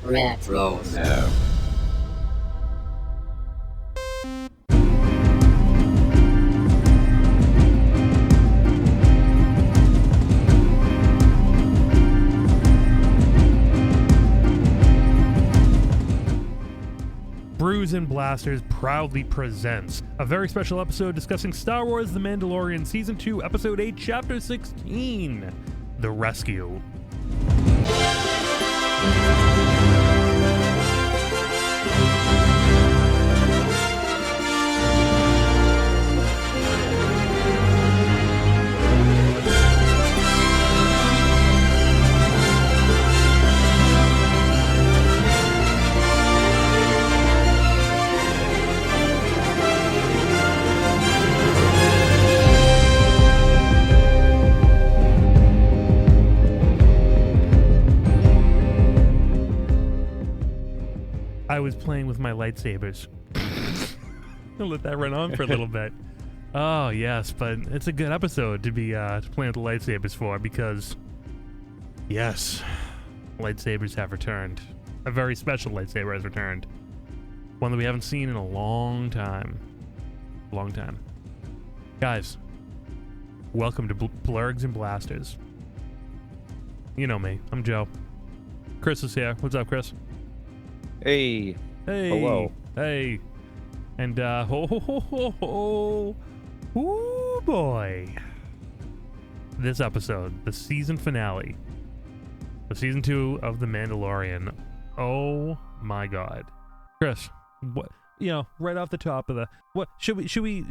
Retro. No. Brews and Blasters proudly presents a very special episode discussing Star Wars The Mandalorian Season 2, Episode 8, Chapter 16, The Rescue. I was playing with my lightsabers. I'll let that run on for a little bit. Oh, yes, but it's a good episode to be playing with the lightsabers for because, yes, lightsabers have returned. A very special lightsaber has returned. One that we haven't seen in a long time. Long time. Guys, welcome to Blurrgs and Blasters. You know me. I'm Joe. Chris is here. What's up, Chris? Hey. Hello. Hey. And, oh boy. This episode, the season finale, the season 2 of The Mandalorian. Oh my God. Chris, what, right off the top of the, what, should we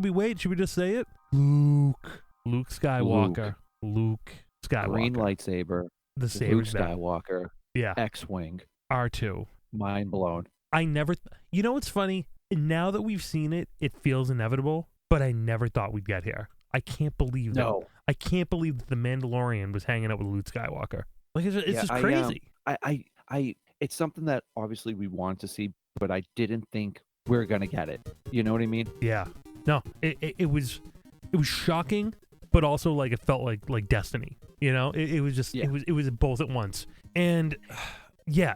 wait? Should we just say it? Luke Skywalker. Luke Skywalker. Green lightsaber. The saber's Luke back. Skywalker. Yeah. X-Wing. R2. Mind blown. I never, what's funny? Now that we've seen it, it feels inevitable, but I never thought we'd get here. I can't believe that. No. I can't believe that the Mandalorian was hanging out with Luke Skywalker. Like, it's just crazy. It's something that obviously we wanted to see, but I didn't think we were going to get it. You know what I mean? Yeah. No, it was shocking, but also like it felt like destiny. It was just, it was both at once. And yeah.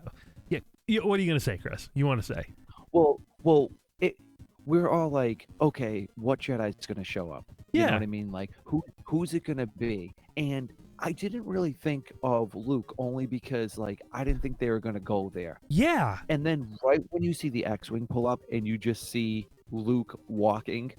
What are you going to say, Chris? You want to say? Well, we're all like, okay, what Jedi's going to show up? You know what I mean? Like, who's it going to be? And I didn't really think of Luke only because, like, I didn't think they were going to go there. Yeah. And then right when you see the X-Wing pull up and you just see Luke walking,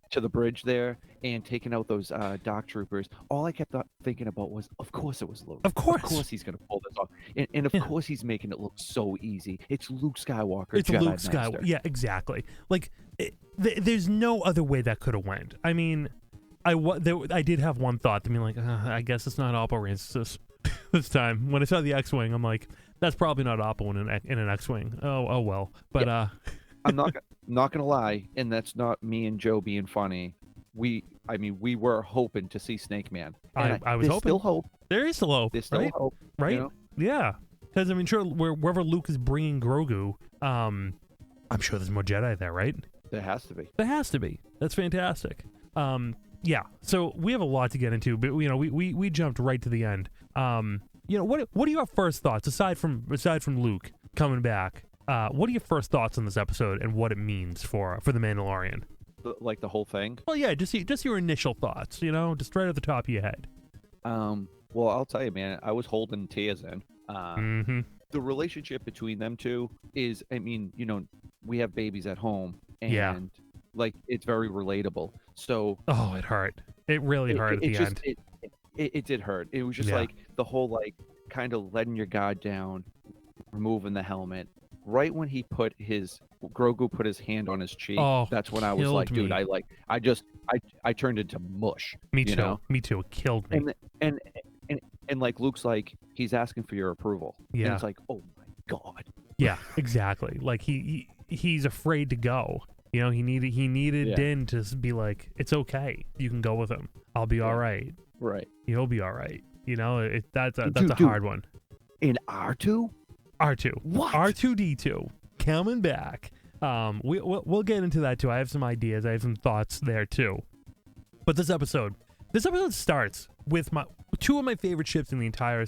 to the bridge there and taking out those Dark Troopers, all I kept thinking about was, of course it was Luke. Of course he's going to pull this off. And of course he's making it look so easy. It's Luke Skywalker. It's Jedi Luke Master. Skywalker. Yeah, exactly. Like, there's no other way that could have went. I mean, I did have one thought to be like, I guess it's not Oppo Rancis this time. When I saw the X-Wing, I'm like, that's probably not Oppo in an X-Wing. Oh well. But I'm not gonna lie, and that's not me and Joe being funny. We were hoping to see Snake Man. I was hoping. Still hope. There is still hope. There's still hope, right? Yeah, because sure, wherever Luke is bringing Grogu, I'm sure there's more Jedi there, right? There has to be. There has to be. That's fantastic. Yeah. So we have a lot to get into, but we jumped right to the end. What are your first thoughts aside from Luke coming back? What are your first thoughts on this episode and what it means for the Mandalorian? Like the whole thing? Well, yeah, just your initial thoughts, just right at the top of your head. Well, I'll tell you, man, I was holding tears in. The relationship between them two is, we have babies at home, and like it's very relatable. So, oh, it hurt. It really hurt at the end. It did hurt. It was just like the whole like kind of letting your guard down, removing the helmet. Right when Grogu put his hand on his cheek, that's when I was like, dude, I turned into mush. Me too. Me too. It killed me. And like Luke's like, he's asking for your approval. Yeah. And it's like, oh my God. Yeah, exactly. Like he's afraid to go. He needed Din to be like, it's okay. You can go with him. I'll be all right. Right. He'll be all right. That's a hard one. In R2? R2. What? R2D2 coming back. We'll get into that too. I have some ideas. I have some thoughts there too. But this episode starts with two of my favorite ships in the entire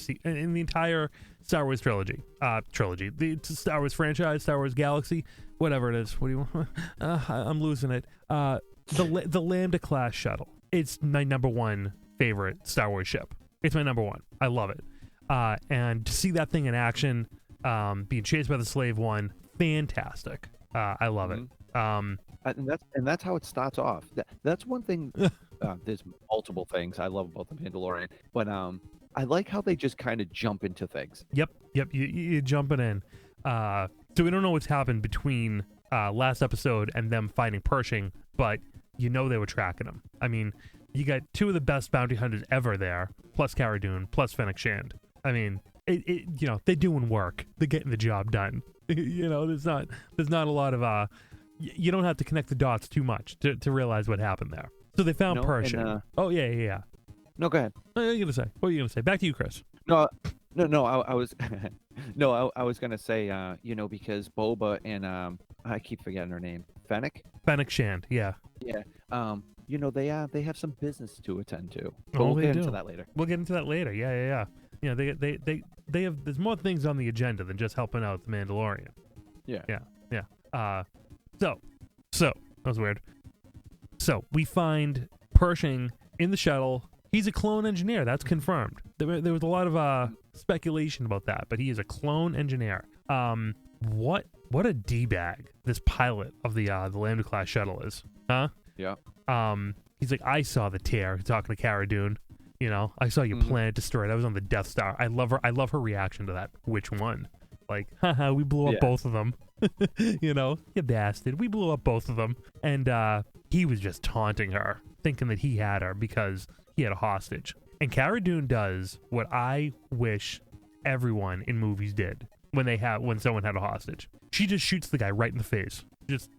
Star Wars trilogy. The Star Wars franchise, Star Wars Galaxy, whatever it is. What do you want? I'm losing it. The Lambda class shuttle. It's my number one favorite Star Wars ship. It's my number one. I love it. And to see that thing in action, being chased by the Slave One, fantastic. I love it. And that's how it starts off. That's one thing. There's multiple things I love about the Mandalorian, but I like how they just kind of jump into things. Yep. You're jumping in. So we don't know what's happened between last episode and them fighting Pershing, but you know they were tracking him. I mean, you got two of the best bounty hunters ever there, plus Cara Dune, plus Fennec Shand. I mean, they're doing work. They're getting the job done. There's not a lot of you don't have to connect the dots too much to realize what happened there. So they found Pershing. Oh yeah. No, go ahead. What are you gonna say? What are you gonna say? Back to you, Chris. No. I was, I was gonna say, because Boba and I keep forgetting her name. Fennec Shand. Yeah. Yeah. They have some business to attend to. But we'll get into that later. We'll get into that later. Yeah. They have. There's more things on the agenda than just helping out the Mandalorian. Yeah. So that was weird. So we find Pershing in the shuttle. He's a clone engineer. That's confirmed. There was a lot of speculation about that, but he is a clone engineer. What a d-bag this pilot of the Lambda class shuttle is, huh? Yeah. He's like, I saw the tear. Talking to Cara Dune. I saw your planet destroyed. I was on the Death Star. I love her reaction to that. Which one? Like, haha, we blew up both of them. You bastard. We blew up both of them. And he was just taunting her, thinking that he had her because he had a hostage. And Cara Dune does what I wish everyone in movies did when someone had a hostage. She just shoots the guy right in the face. Just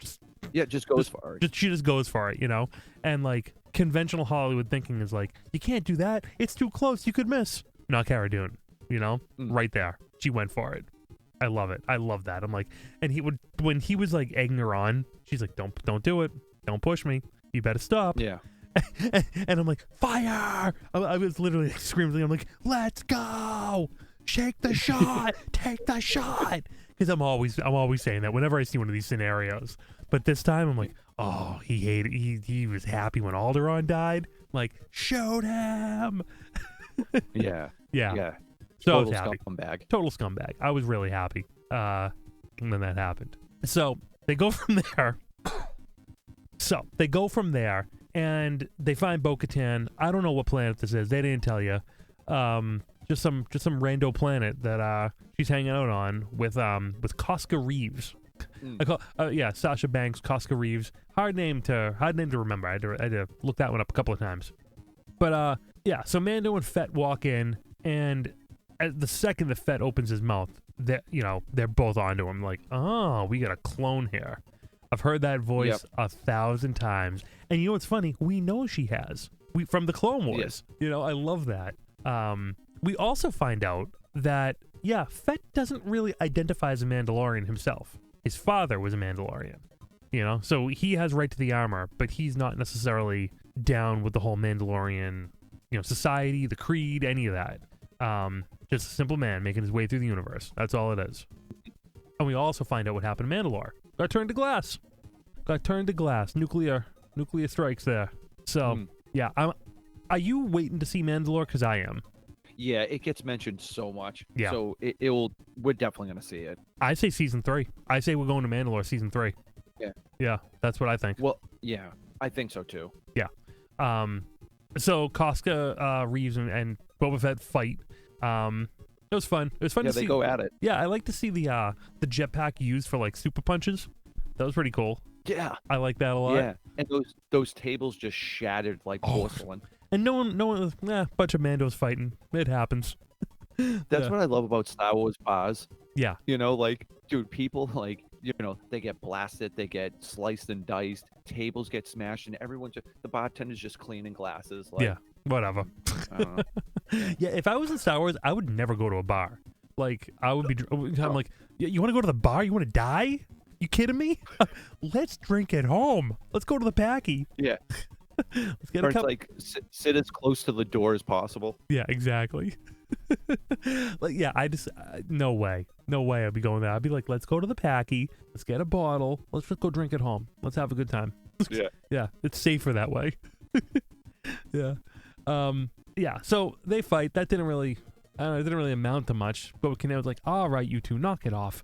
goes for it. She just goes for it, And like conventional Hollywood thinking is like, you can't do that. It's too close. You could miss. Not Cara Dune, right there. She went for it. I love it. I love that. I'm like, and when he was like egging her on, she's like, don't do it. Don't push me. You better stop. Yeah. And I'm like, fire! I was literally screaming. I'm like, let's go! Shake the shot! Take the shot! Because I'm always saying that whenever I see one of these scenarios. But this time I'm like, oh, he hated. He was happy when Alderaan died. I'm like, shoot him! Yeah. So total scumbag. Total scumbag. I was really happy when that happened. So they go from there. And they find Bo-Katan. I don't know what planet this is. They didn't tell you. Just some rando planet that she's hanging out on with Koska Reeves. I call Sasha Banks, Koska Reeves. Hard name to remember. I had to look that one up a couple of times. But so Mando and Fett walk in, and at the second that Fett opens his mouth, they're both onto him. Like, oh, we got a clone here. I've heard that voice 1,000 times. And you know what's funny? We know she has. From the Clone Wars. Yes. I love that. We also find out that, Fett doesn't really identify as a Mandalorian himself. His father was a Mandalorian. So he has right to the armor, but he's not necessarily down with the whole Mandalorian, society, the creed, any of that. Just a simple man making his way through the universe. That's all it is. And we also find out what happened to Mandalore. Got turned to glass. Nuclear strikes there. So, are you waiting to see Mandalore? Because I am. Yeah, it gets mentioned so much. Yeah. So we're definitely going to see it. I say season 3. I say we're going to Mandalore season 3. Yeah. Yeah, that's what I think. Well, yeah, I think so too. Yeah. So Koska Reeves and Boba Fett fight. It was fun. It was fun to see. Yeah, they go at it. Yeah, I like to see the jetpack used for like super punches. That was pretty cool. Yeah, I like that a lot. Yeah, and those tables just shattered like porcelain. And no one, bunch of Mandos fighting. It happens. That's what I love about Star Wars bars. Yeah. Dude, people they get blasted, they get sliced and diced, tables get smashed, and the bartender's just cleaning glasses. Like, yeah, whatever. I don't know. Yeah, if I was in Star Wars, I would never go to a bar. Like, I'm like, you want to go to the bar? You want to die? You kidding me? Let's drink at home. Let's go to the Packy. Yeah. Let's get or it's like sit as close to the door as possible. Yeah, exactly. Like, yeah, I just no way I'd be going there. I'd be like, let's go to the Packy, let's get a bottle, let's just go drink at home, let's have a good time. Yeah. Yeah, it's safer that way. Yeah. Yeah, so they fight. That didn't really, I don't know, it didn't really amount to much. Bo-Katan was like, all right, you two, knock it off.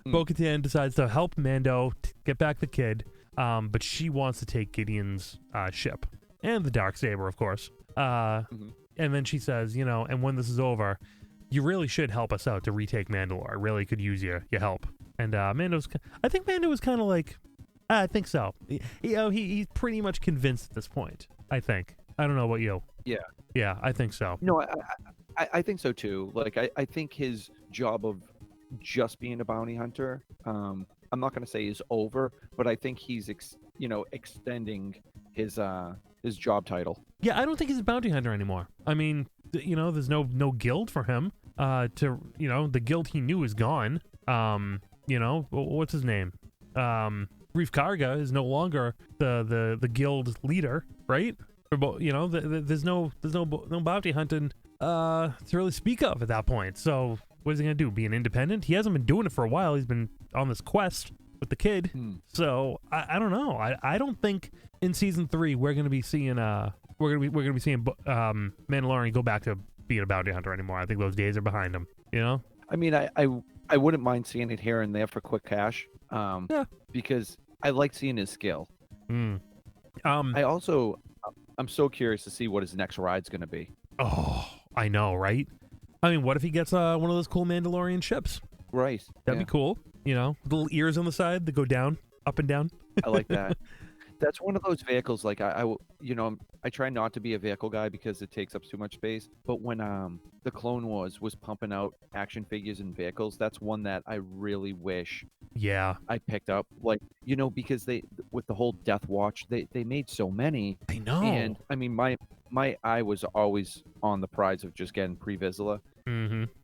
Bo-Katan decides to help Mando get back the kid, but she wants to take Gideon's ship and the Darksaber, of course. And then she says, and when this is over, you really should help us out to retake Mandalore. I really could use your help. And I think Mando was kind of like, I think so. He's pretty much convinced at this point, I think. I don't know about you. Yeah. Yeah, I think so. No, I think so too. Like, I think his job of just being a bounty hunter, I'm not going to say is over, but I think he's, extending his job title. Yeah, I don't think he's a bounty hunter anymore. I mean, there's no guild for him. The guild he knew is gone. What's his name? Reef Karga is no longer the guild leader, right? There's no bounty hunting to really speak of at that point. So what is he gonna do? Be an independent? He hasn't been doing it for a while. He's been on this quest with the kid. So I don't know. I don't think in season 3 we're gonna be seeing Mandalorian go back to being a bounty hunter anymore. I think those days are behind him. I mean, I wouldn't mind seeing it here and there for quick cash. Because I like seeing his skill. I'm so curious to see what his next ride's gonna be. Oh, I know, right? I mean, what if he gets one of those cool Mandalorian ships? Right. That'd be cool. Little ears on the side that go down, up and down. I like that. That's one of those vehicles. Like I try not to be a vehicle guy because it takes up too much space. But when the Clone Wars was pumping out action figures and vehicles, that's one that I really wish. Yeah. I picked up, because they, with the whole Death Watch, they made so many. I know. And I mean, my eye was always on the prize of just getting Pre-Vizsla.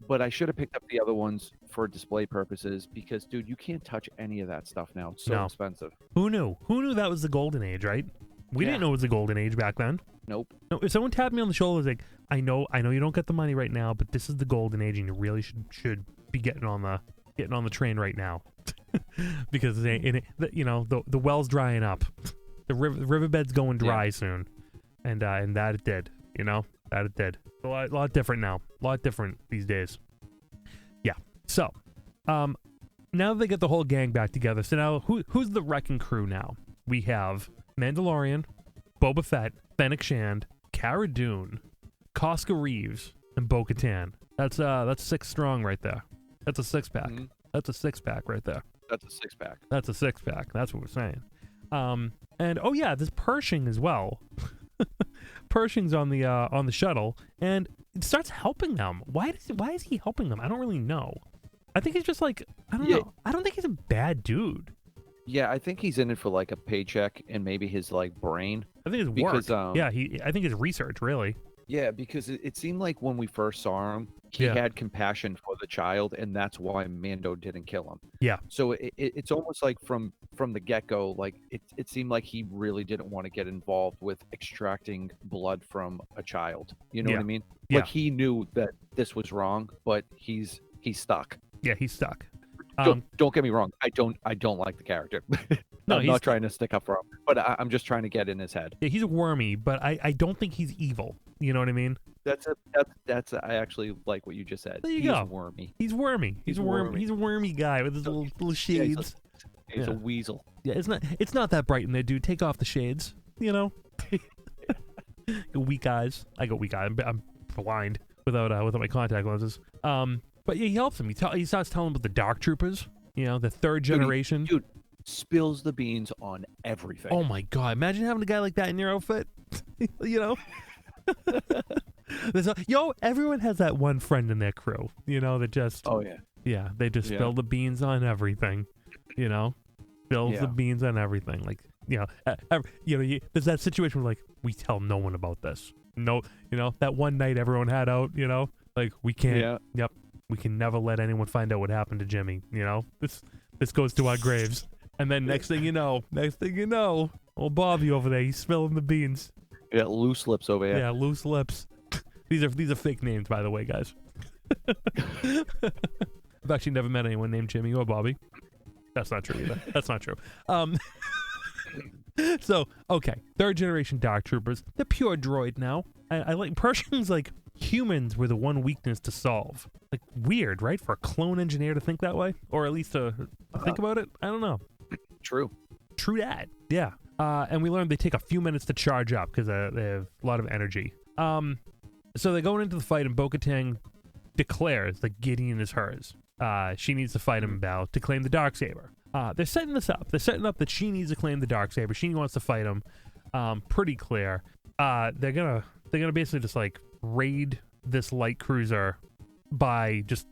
But I should have picked up the other ones for display purposes because, dude, you can't touch any of that stuff now. It's so expensive. Who knew? Who knew that was the golden age, right? We didn't know it was the golden age back then. Nope. No, if someone tapped me on the shoulder, like, I know you don't get the money right now, but this is the golden age, and you really should be getting on the train right now, because the well's drying up, the riverbed's going dry soon, and that it did. That it did. A lot different now. A lot different these days. Yeah. So, now that they get the whole gang back together, so now who's the wrecking crew now? We have Mandalorian, Boba Fett, Fennec Shand, Cara Dune, Koska Reeves, and Bo-Katan. That's 6 strong right there. That's a 6-pack. That's a 6-pack right there. That's a 6-pack. That's a 6-pack. That's what we're saying. And oh yeah, there's Pershing as well. Pershing's on the shuttle, and it starts helping them. Why is he helping them? I don't really know. I think he's just like, I don't know. I don't think he's a bad dude. Yeah, I think he's in it for like a paycheck and maybe his brain. I think his work. I think his research really. Yeah, because it seemed like when we first saw him, he had compassion for the child, and that's why Mando didn't kill him. Yeah. So it's almost like from the get-go, like it seemed like he really didn't want to get involved with extracting blood from a child. You know what I mean? Yeah. Like he knew that this was wrong, but he's stuck. Yeah, he's stuck. Don't get me wrong. I don't like the character. No, I'm not trying to stick up for him, but I'm just trying to get in his head. Yeah, he's wormy, but I don't think he's evil. You know what I mean? I actually like what you just said. There you go. Wormy. He's wormy. He's a wormy. He's a wormy guy with his little shades. Yeah, he's a weasel. Yeah, it's not that bright in there, dude. Take off the shades. Weak eyes. I got weak eyes. I'm blind without my contact lenses. But yeah, he helps him. He starts telling him about the Dark Troopers. The 3rd generation. Dude, spills the beans on everything. Oh my god! Imagine having a guy like that in your outfit. Everyone has that one friend in their crew. That just. Oh yeah. Yeah, they just spill the beans on everything. Spills the beans on everything. Like there's that situation where we tell no one about this. No, that one night everyone had out. We can't. Yeah. Yep. We can never let anyone find out what happened to Jimmy. This goes to our graves. And then next thing you know, Old Bobby over there, he's spilling the beans. You got loose lips over here. Yeah, loose lips. These are fake names, by the way, guys. I've actually never met anyone named Jimmy or Bobby. That's not true either. That's not true. So, okay. 3rd generation Dark Troopers. They're pure droid now. I like Pershing's like humans were the one weakness to solve. Like weird, right? For a clone engineer to think that way, or at least to think about it. I don't know. True that. Yeah. And we learned they take a few minutes to charge up because they have a lot of energy. So they're going into the fight, and Bo-Katan declares that Gideon is hers. She needs to fight him in battle to claim the Darksaber. They're setting this up. They're setting up that she needs to claim the Darksaber. She wants to fight him. Pretty clear. They're gonna basically just like raid this light cruiser by just,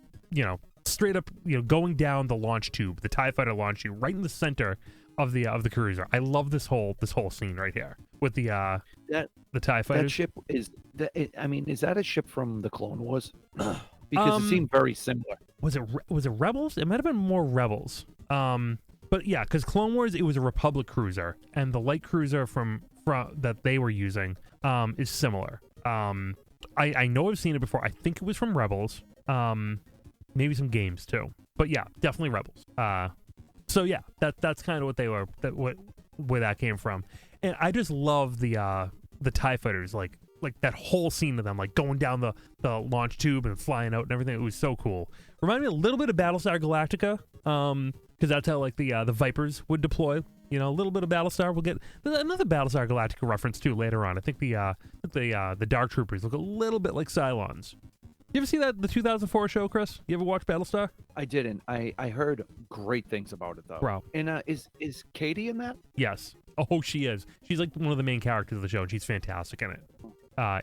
straight up, going down the launch tube, the TIE Fighter launch tube, right in the center of the cruiser. I love this whole scene right here with the TIE Fighter. That ship is that a ship from the Clone Wars? Because it seemed very similar. Was it Rebels? It might have been more Rebels. But yeah, because Clone Wars, it was a Republic cruiser, and the light cruiser from that they were using is similar. I know I've seen it before. I think it was from Rebels. Maybe some games too. But yeah, definitely Rebels. So yeah, that's kind of what they were. Where that came from. And I just love the TIE Fighters, like that whole scene of them like going down the launch tube and flying out and everything. It was so cool. Reminded me a little bit of Battlestar Galactica, because that's how like the Vipers would deploy. A little bit of Battlestar. We'll get another Battlestar Galactica reference too later on. I think the Dark Troopers look a little bit like Cylons. You ever see the 2004 show, Chris? You ever watch Battlestar? I didn't. I heard great things about it though. Bro. And is Katie in that? Yes. Oh, she is. She's like one of the main characters of the show, and she's fantastic in it.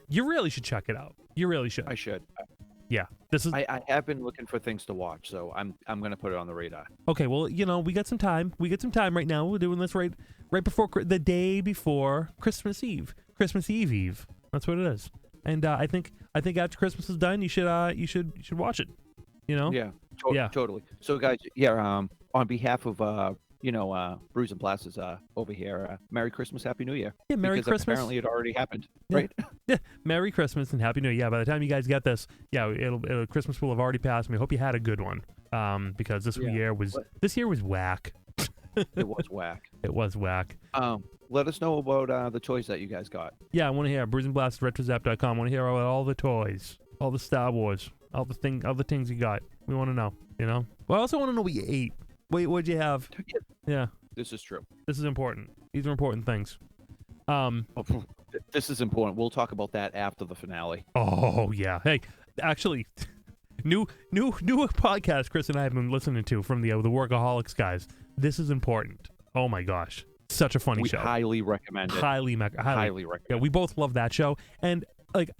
You really should check it out. You really should. I should. Yeah. This is. I have been looking for things to watch, so I'm gonna put it on the radar. Okay. Well, we got some time. We get some time right now. We're doing this right before the day before Christmas Eve. Christmas Eve. That's what it is. And I think after Christmas is done, you should watch it. Yeah. Totally. So guys, on behalf of Brews and Blasters over here, Merry Christmas, Happy New Year. Yeah, Merry Christmas. Apparently it already happened, right? Yeah, Merry Christmas and Happy New Year. Yeah, by the time you guys get this, it'll Christmas will have already passed. And we hope you had a good one. Because this year was whack. It was whack. It was whack. Let us know about the toys that you guys got. Yeah, I want to hear. Brews and Blasters, retrozap.com. I want to hear about all the toys, all the Star Wars, all the things you got. We want to know. Well, I also want to know what you ate. Wait, what'd you have? Yeah. This is true. This is important. These are important things. This is important. We'll talk about that after the finale. Oh yeah. Hey, actually, new podcast Chris and I have been listening to from the Workaholics guys. This is important. Oh my gosh. Such a funny show. We highly recommend it. Highly recommend. Yeah, we both love that show. And like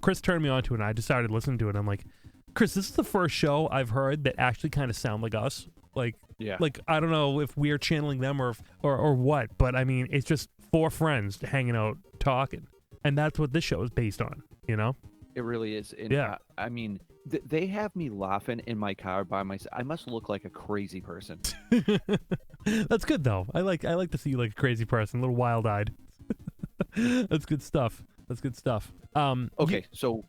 Chris turned me on to it, and I just started listening to it. And I'm like, Chris, this is the first show I've heard that actually kind of sound like us. Like, yeah. Like I don't know if we're channeling them or what, but I mean, it's just 4 friends hanging out talking, and that's what this show is based on. It really is. And, yeah. I mean, they have me laughing in my car by myself. I must look like a crazy person. That's good though. I like to see you like a crazy person, a little wild-eyed. That's good stuff. Okay, so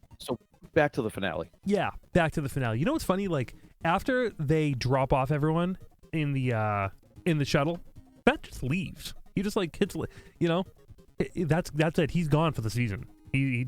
back to the finale. Yeah, back to the finale. You know what's funny? Like after they drop off everyone in the shuttle, Fett just leaves. He just like hits. That's it. He's gone for the season. He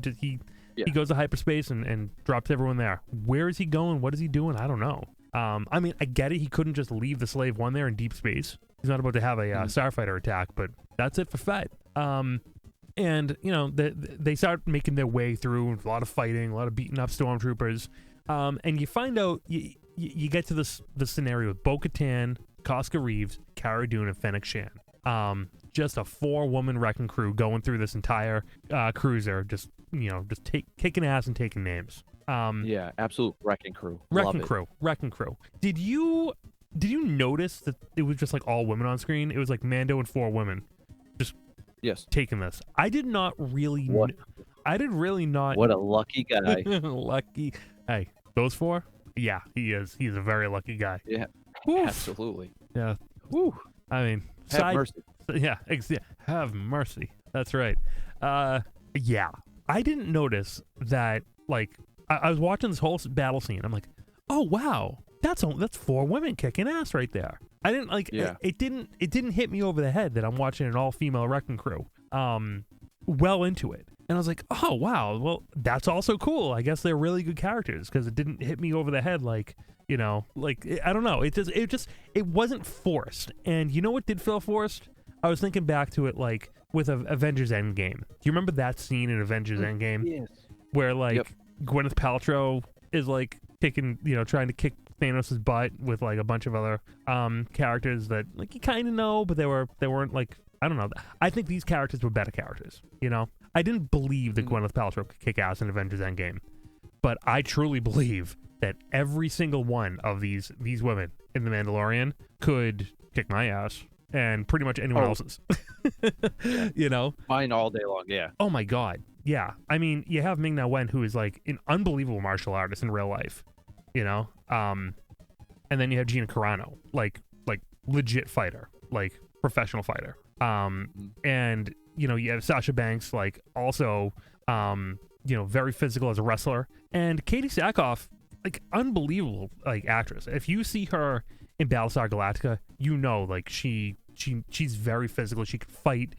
goes to hyperspace and drops everyone there. Where is he going? What is he doing? I don't know. I mean, I get it. He couldn't just leave the Slave One there in deep space. He's not about to have a starfighter attack, but that's it for Fett. And they start making their way through a lot of fighting, a lot of beating up stormtroopers. And you find out you get to this scenario with Bo-Katan, Casca Reeves, Cara Dune, and Fennec Shan. Just a 4-woman wrecking crew going through this entire cruiser, just kicking ass and taking names. Yeah, absolute wrecking crew. Wrecking crew. Did you notice that it was just like all women on screen? It was like Mando and 4 women, just taking this. I did not really. I did really not. What a lucky guy. Lucky. Hey, those 4. Yeah, he is. He's a very lucky guy. Yeah, Oof. absolutely. Yeah. Woo. I mean, Yeah, have mercy. That's right. Yeah, I didn't notice that. Like, I was watching this whole battle scene. I'm like, oh wow, that's 4 women kicking ass right there. I didn't like. Yeah. It didn't hit me over the head that I'm watching an all-female wrecking crew. Well into it, and I was like, oh wow, well that's also cool. I guess they're really good characters because it didn't hit me over the head like. Like I don't know. It wasn't forced. And you know what did feel forced? I was thinking back to it like with Avengers Endgame. Do you remember that scene in Avengers Endgame? Yes. Where like Gwyneth Paltrow is like trying to kick Thanos' butt with like a bunch of other characters that like you kind of know, but they weren't like, I don't know. I think these characters were better characters. I didn't believe that Gwyneth Paltrow could kick ass in Avengers Endgame, but I truly believe that every single one of these women in The Mandalorian could kick my ass and pretty much anyone else's. Mine all day long. Yeah. Oh my god. Yeah. I mean, you have Ming-Na Wen, who is like an unbelievable martial artist in real life. And then you have Gina Carano, like legit fighter, like professional fighter. And you have Sasha Banks, like also very physical as a wrestler, and Katie Sackhoff, like unbelievable like actress. If you see her in Battlestar Galactica, like she's very physical. She can fight.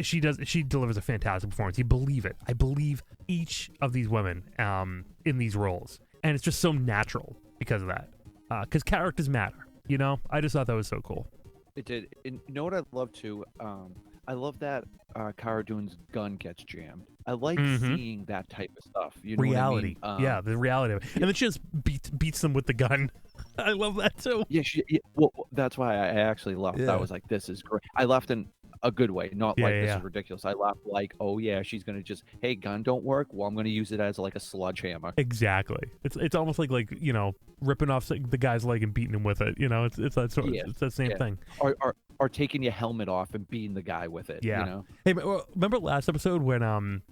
She delivers a fantastic performance. You believe it. I believe each of these women in these roles, and it's just so natural because of that. Because characters matter. I just thought that was so cool. It did. And you know what I love too? I love that Cara Dune's gun gets jammed. I like seeing that type of stuff. Reality. What I mean? Yeah, the reality of it. And then she just beats them with the gun. I love that too. Yeah, well, that's why I actually laughed. I was like, this is great. I laughed in a good way, not this is ridiculous. I laughed like, oh yeah, she's going to just, hey, gun don't work? Well, I'm going to use it as like a sledgehammer. Exactly. It's almost like ripping off the guy's leg and beating him with it. It's that sort of, it's that same thing. Or taking your helmet off and beating the guy with it. Yeah. Hey, remember last episode when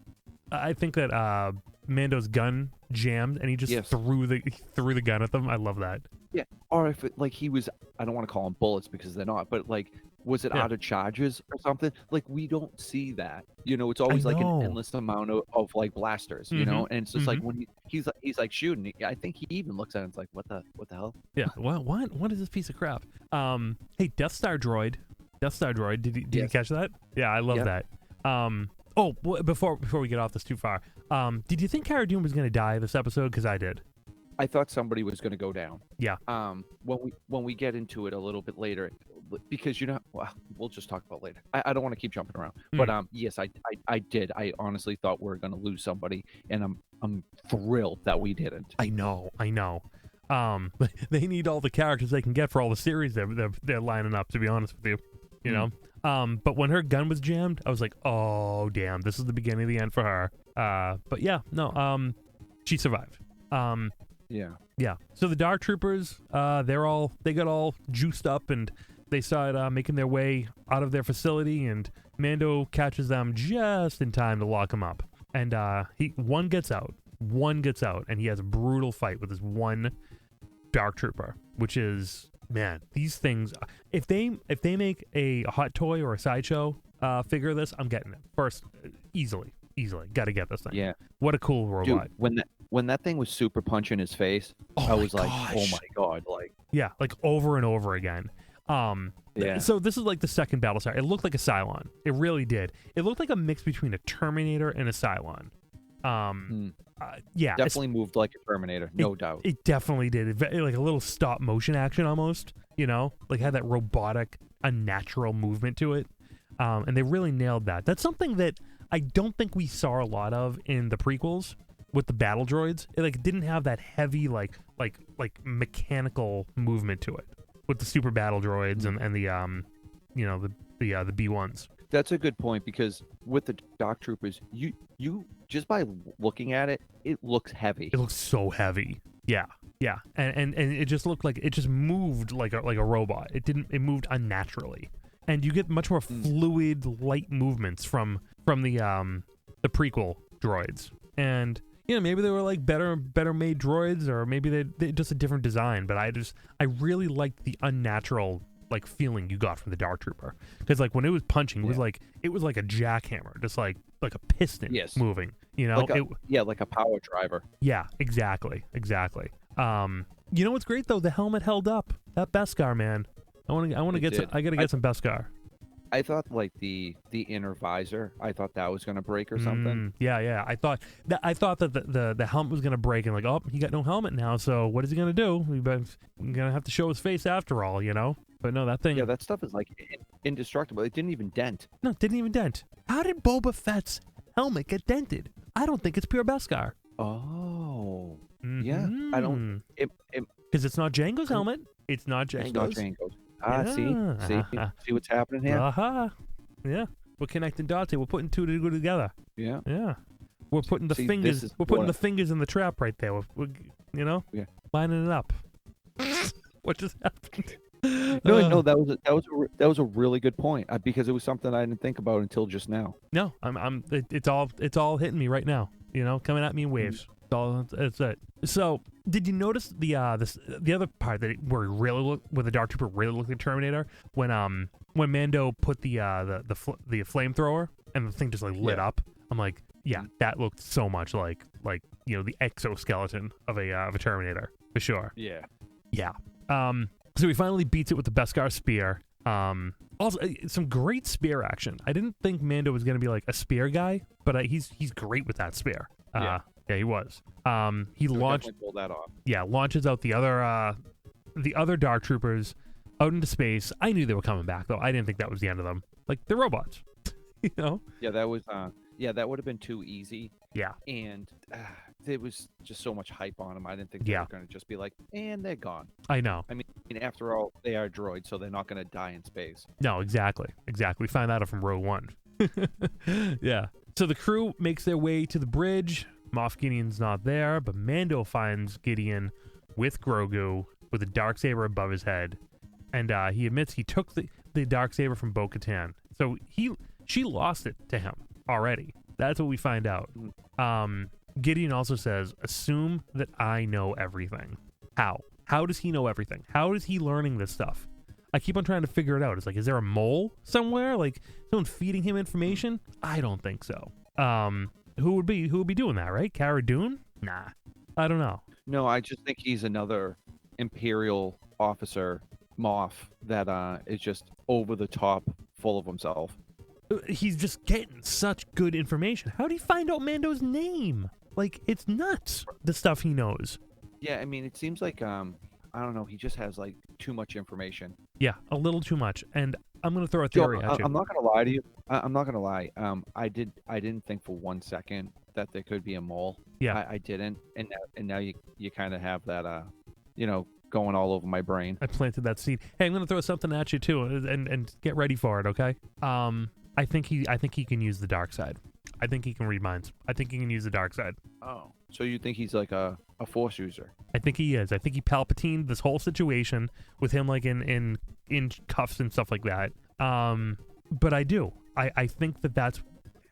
I think that Mando's gun jammed and he just threw the gun at them? I love that. Yeah. Or if he was, I don't want to call them bullets because they're not, but like, was it out of charges or something? Like, we don't see that. It's always like an endless amount of like blasters, and it's just like when he's like shooting, I think he even looks at it and it's like, what the hell? Yeah. What is this piece of crap? Hey, Death Star droid, did you catch that? Yeah, I love that. Before we get off this too far, did you think Cara Dune was going to die this episode? Because I did. I thought somebody was going to go down. Yeah. When we get into it a little bit later, because we'll just talk about later. I don't want to keep jumping around, but yes, I did. I honestly thought we were going to lose somebody, and I'm thrilled that we didn't. I know. They need all the characters they can get for all the series they're lining up. To be honest with you, but when her gun was jammed, I was like, oh damn, this is the beginning of the end for her. But yeah, no, she survived. Yeah. So the Dark Troopers, they got all juiced up and they started making their way out of their facility, and Mando catches them just in time to lock them up. And one gets out, and he has a brutal fight with this one Dark Trooper, which is, man, these things. If they make a hot toy or a sideshow figure of this, I'm getting it first, easily. Got to get this thing. Yeah. What a cool robot. Dude, when that thing was super punching his face, I was like, oh my god, like over and over again. So this is like the second Battlestar. It looked like a Cylon. It really did. It looked like a mix between a Terminator and a Cylon. Definitely moved like a Terminator, no doubt. It definitely did. Like a little stop motion action almost, like had that robotic, unnatural movement to it. And they really nailed that. That's something that I don't think we saw a lot of in the prequels with the battle droids. It didn't have that heavy like mechanical movement to it with the super battle droids and the the B1s. That's a good point, because with the Dark Troopers, you just by looking at it, it looks heavy. It looks so heavy. Yeah. And it just looked like it just moved like a robot. It moved unnaturally. And you get much more fluid, light movements from the prequel droids. And maybe they were like better made droids, or maybe they just a different design. But I really liked the unnatural like feeling you got from the Dark Trooper, because like when it was punching, it was like a jackhammer, just like a piston moving. You know, like a power driver. Yeah, exactly. You know what's great though? The helmet held up. That Beskar, man. I gotta get some Beskar. I thought like the inner visor, I thought that was gonna break or something. Yeah. I thought that the helmet was gonna break, and like, oh, he got no helmet now, so what is he gonna do? We're gonna have to show his face after all, you know? But no, that thing. Yeah, that stuff is like indestructible. It didn't even dent. No, it didn't even dent. How did Boba Fett's helmet get dented? I don't think it's pure Beskar. Oh. Yeah. I don't. Because it's not Jango's helmet. It's not Jango's. It's not Jango's. See what's happening here? Yeah. We're connecting dots here. We're putting two to go together. Yeah. We're putting the fingers. We're putting the fingers in the trap right there. We're lining it up. What just happened? No, that was a really good point, because it was something I didn't think about until just now. No, it's all hitting me right now. You know, coming at me in waves. That's it. So, did you notice the other part where the Dark Trooper really looked like Terminator when Mando put the flamethrower and the thing just like lit up? I'm like, yeah, that looked so much like the exoskeleton of a Terminator for sure. Yeah. So he finally beats it with the Beskar spear. Also, some great spear action. I didn't think Mando was gonna be like a spear guy, but he's great with that spear. Yeah, he was. He launched. Pulled that off. Yeah, launches out the other Dark Troopers out into space. I knew they were coming back though. I didn't think that was the end of them. Like, they're robots, you know. Yeah, that was. That would have been too easy. Yeah. And there was just so much hype on them. I didn't think they were going to just be like, and they're gone. I know. I mean, after all, they are droids, so they're not going to die in space. No, exactly. We found that out from Rogue One. Yeah. So the crew makes their way to the bridge. Moff Gideon's not there, but Mando finds Gideon with Grogu with a Darksaber above his head, and he admits he took the Darksaber from Bo-Katan. So she lost it to him already. That's what we find out. Gideon also says, "Assume that I know everything." How? How does he know everything? How is he learning this stuff? I keep on trying to figure it out. It's like, is there a mole somewhere? Like someone feeding him information? I don't think so. Who would be doing that, right? Cara Dune? Nah. I don't know. No, I just think he's another Imperial officer, Moff, that is just over the top, full of himself. He's just getting such good information. How do you find out Mando's name? Like, it's nuts, the stuff he knows. Yeah, I mean, it seems like, I don't know, he just has, like, too much information. Yeah, a little too much. And I'm going to throw a theory at you. I'm not going to lie to you. I'm not going to lie. I didn't think for 1 second that there could be a mole. Yeah. I didn't. And now you kind of have that, going all over my brain. I planted that seed. Hey, I'm going to throw something at you, too, and get ready for it, okay? I think he can use the dark side. I think he can read minds. I think he can use the dark side. Oh. So you think he's like a force user? I think he is. I think he Palpatined this whole situation with him like in cuffs and stuff like that. But I do. I think that's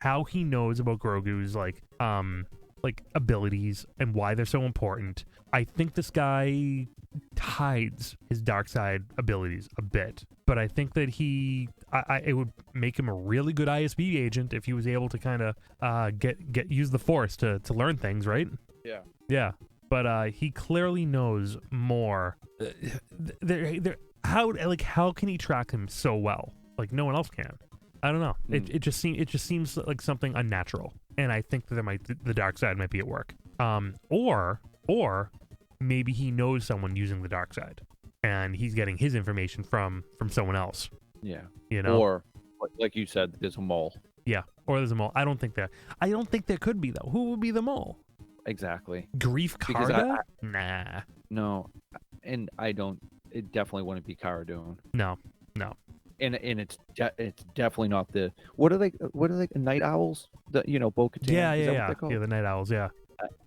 how he knows about Grogu's like abilities and why they're so important. I think this guy hides his dark side abilities a bit, but I think that it would make him a really good ISB agent if he was able to kind of use the Force to learn things, right? Yeah. But he clearly knows more. How can he track him so well? Like no one else can. I don't know. It just seems like something unnatural, and I think that the dark side might be at work. Or maybe he knows someone using the dark side, and he's getting his information from someone else. Yeah. You know. Or like you said, there's a mole. Yeah. Or there's a mole. I don't think there could be though. Who would be the mole? Exactly. Grief Karga? Nah. No, and I don't. It definitely wouldn't be Cara Dune. No. And it's definitely not the what are they night owls? Bo-Katan. Yeah. Yeah, the night owls. Yeah.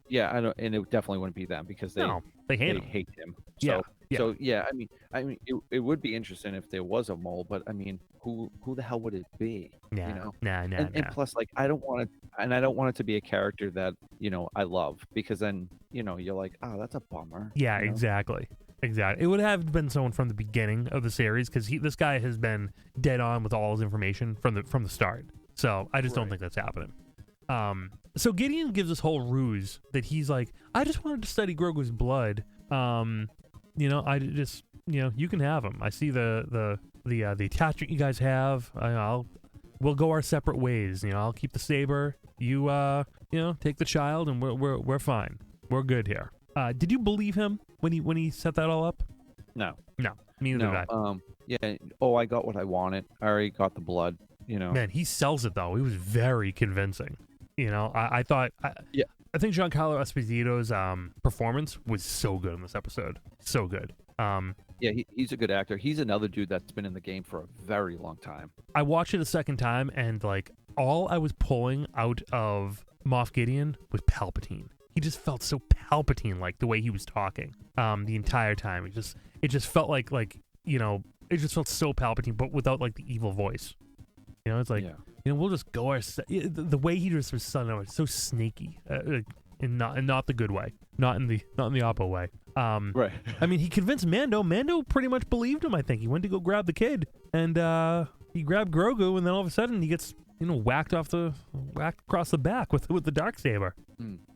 Yeah, I don't, and it definitely wouldn't be them because they hate him. So, I mean, it would be interesting if there was a mole, but I mean, who the hell would it be? Nah. And plus, like, I don't want it to be a character that I love, because then you're like, oh, that's a bummer. Yeah, exactly. Exactly. It would have been someone from the beginning of the series because this guy has been dead on with all his information from the start. So I just don't think that's happening. So Gideon gives this whole ruse that he's like, I just wanted to study Grogu's blood. I just, you can have him. I see the attachment you guys have. We'll go our separate ways. I'll keep the saber. You take the child, and we're fine. We're good here. Did you believe him when he set that all up? No. Neither did I. Yeah. Oh, I got what I wanted. I already got the blood. Man, he sells it though. He was very convincing. I thought. I think Giancarlo Esposito's performance was so good in this episode. So good. Yeah, he's a good actor. He's another dude that's been in the game for a very long time. I watched it a second time, and like all I was pulling out of Moff Gideon was Palpatine. He just felt so Palpatine-like the way he was talking the entire time. It just felt like it just felt so Palpatine, but without like the evil voice. It's like we'll just go our the way he just was so snaky, and not the good way, not in the oppo way. Right. I mean, he convinced Mando. Mando pretty much believed him. I think he went to go grab the kid, and he grabbed Grogu, and then all of a sudden he gets whacked across the back with the Darksaber.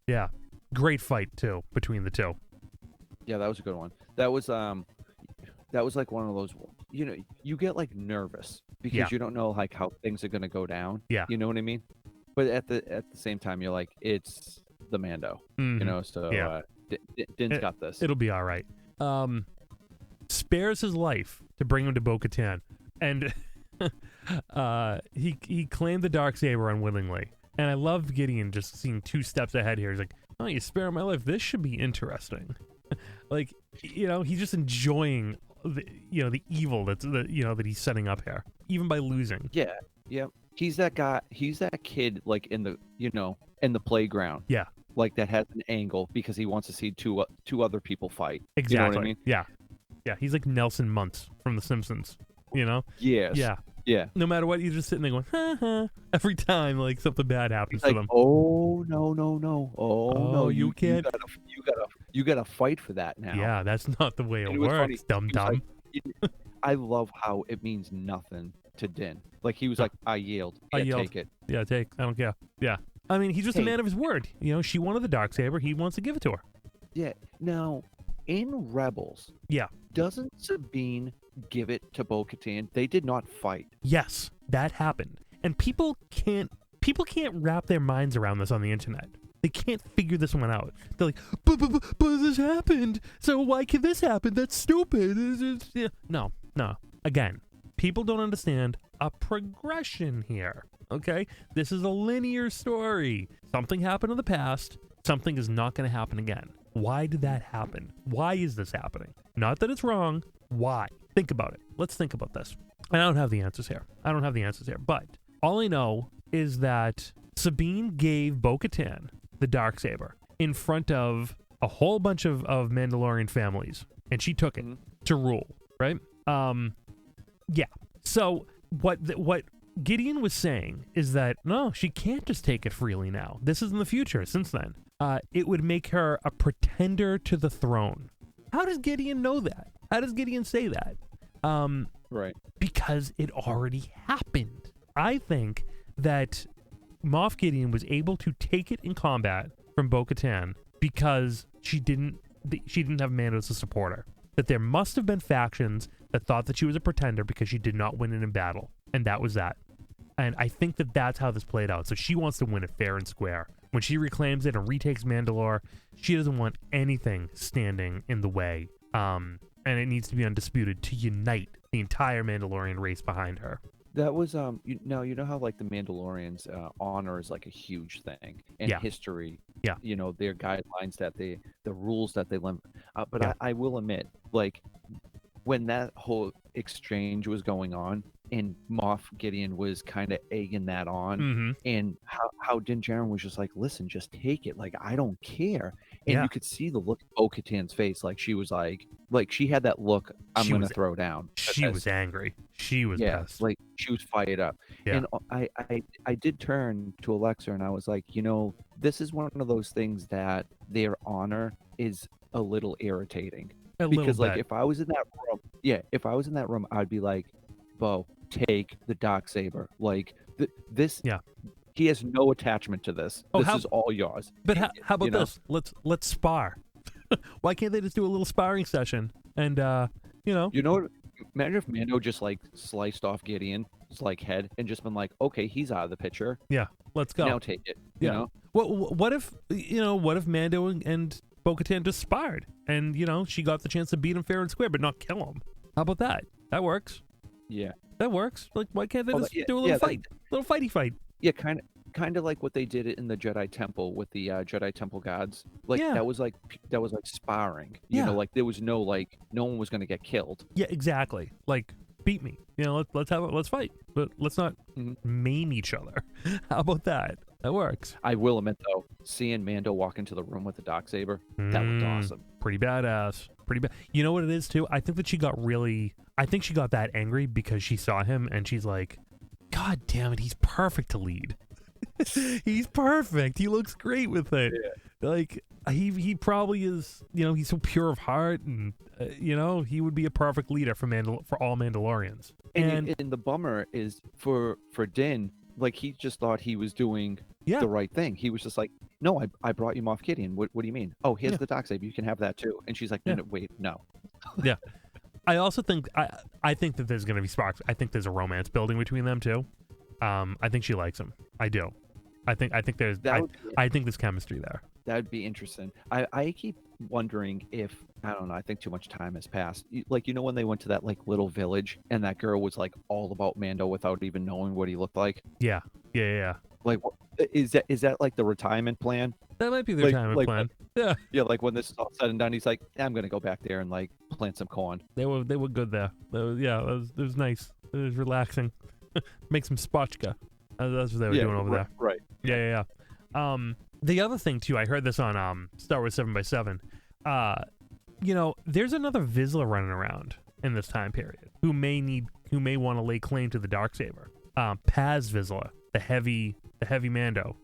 Yeah. Great fight too between the two. Yeah, that was a good one. That was like one of those. You get like nervous because you don't know like how things are gonna go down. Yeah. You know what I mean? But at the same time, you're like, it's the Mando. So Din's got this. It'll be all right. Spares his life to bring him to Bo-Katan, and he claimed the Darksaber unwillingly. And I love Gideon just seeing 2 steps ahead here. He's like, oh, you spare my life. This should be interesting. Like, he's just enjoying the evil that he's setting up here, even by losing. Yeah. He's that guy. He's that kid, like in the playground. Yeah. Like that has an angle because he wants to see two other people fight. Exactly. You know what I mean? Yeah. He's like Nelson Muntz from The Simpsons. Yes. Yeah. No matter what, you're just sitting there going, ha ha, every time like something bad happens to them. Oh no. Oh no, you can't. You gotta fight for that now. Yeah, that's not the way it works, dumb. I love how it means nothing to Din. Like he was like, I yield. Take it. Yeah, I don't care. Yeah. I mean, he's just a man of his word. She wanted the Darksaber. He wants to give it to her. Yeah. Now, in Rebels, doesn't Sabine give it to Bo-Katan? They did not fight. Yes, that happened. And people can't wrap their minds around this on the internet. They can't figure this one out. They're like, but this happened. So why can this happen? That's stupid. No. Again, people don't understand a progression here. Okay? This is a linear story. Something happened in the past. Something is not going to happen again. Why did that happen? Why is this happening? Not that it's wrong. Why? Think about it. Let's think about this. And I don't have the answers here. But all I know is that Sabine gave Bo-Katan the Darksaber in front of a whole bunch of Mandalorian families. And she took it to rule, right? Yeah. So what Gideon was saying is that, no, she can't just take it freely now. This is in the future since then. It would make her a pretender to the throne. How does Gideon know that? How does Gideon say that? Right. Because it already happened. I think that Moff Gideon was able to take it in combat from Bo-Katan because she didn't have Mando as a supporter. That there must have been factions that thought that she was a pretender because she did not win it in battle. And that was that. And I think that that's how this played out. So she wants to win it fair and square. When she reclaims it and retakes Mandalore, she doesn't want anything standing in the way. And it needs to be undisputed to unite the entire Mandalorian race behind her. That was you know how like the Mandalorians honor is like a huge thing in history. Yeah. Their guidelines that the rules that they limit. But I will admit, like when that whole exchange was going on and Moff Gideon was kind of egging that on, and how Din Djarin was just like, listen, just take it. Like, I don't care. And you could see the look of Bo-Katan's face. Like, she was like she had that look, I'm going to throw down. She was angry. She was pissed. Like, she was fired up. Yeah. And I did turn to Alexa and I was like, this is one of those things that their honor is a little irritating. Because like if I was in that room, I'd be like, Bo, take the Darksaber. Like this. Yeah. He has no attachment to this. This is all yours. But how about this? Let's spar. Why can't they just do a little sparring session? And You know what? Imagine if Mando just like sliced off Gideon's like head and just been like, okay, he's out of the picture. Yeah, let's go. Now take it. Yeah. You know? What if Mando and Bo-Katan just sparred and she got the chance to beat him fair and square, but not kill him? How about that? That works. Yeah. That works. Like, why can't they just do a little fight? Little fighty fight. Yeah, kind of like what they did in the Jedi Temple with the Jedi Temple gods. Like that was like sparring. You know, like there was no no one was gonna get killed. Yeah, exactly. Like beat me. Let's fight, but let's not maim each other. How about that? That works. I will admit though, seeing Mando walk into the room with the Darksaber, that looked awesome. Pretty badass. Pretty bad. You know what it is too? I think that she got that angry because she saw him and she's like, God damn it, he's perfect to lead. He's perfect. He looks great with it. Yeah. Like he probably is. He's so pure of heart, and he would be a perfect leader for all Mandalorians. And the bummer is for Din. Like he just thought he was doing the right thing. He was just like, no, I brought you Moff Gideon. What do you mean? Oh, here's the Darksaber. You can have that too. And she's like, no, wait, no. Yeah. I also think I think that there's gonna be sparks. I think there's a romance building between them too. I think she likes him. I do. I think there's I think there's chemistry there. That would be interesting. I keep wondering if I don't know. I think too much time has passed. Like when they went to that like little village and that girl was like all about Mando without even knowing what he looked like. Yeah. Like is that like the retirement plan? That might be the retirement plan. Yeah. Yeah. Like when this is all said and done, he's like, I'm gonna go back there and like plant some corn. They were good there. It was nice. It was relaxing. Make some spotchka. That's what they were doing over there. Right. Yeah. The other thing too, I heard this on Star Wars 7x7. There's another Vizsla running around in this time period who may want to lay claim to the Darksaber. Paz Vizsla, the heavy Mando.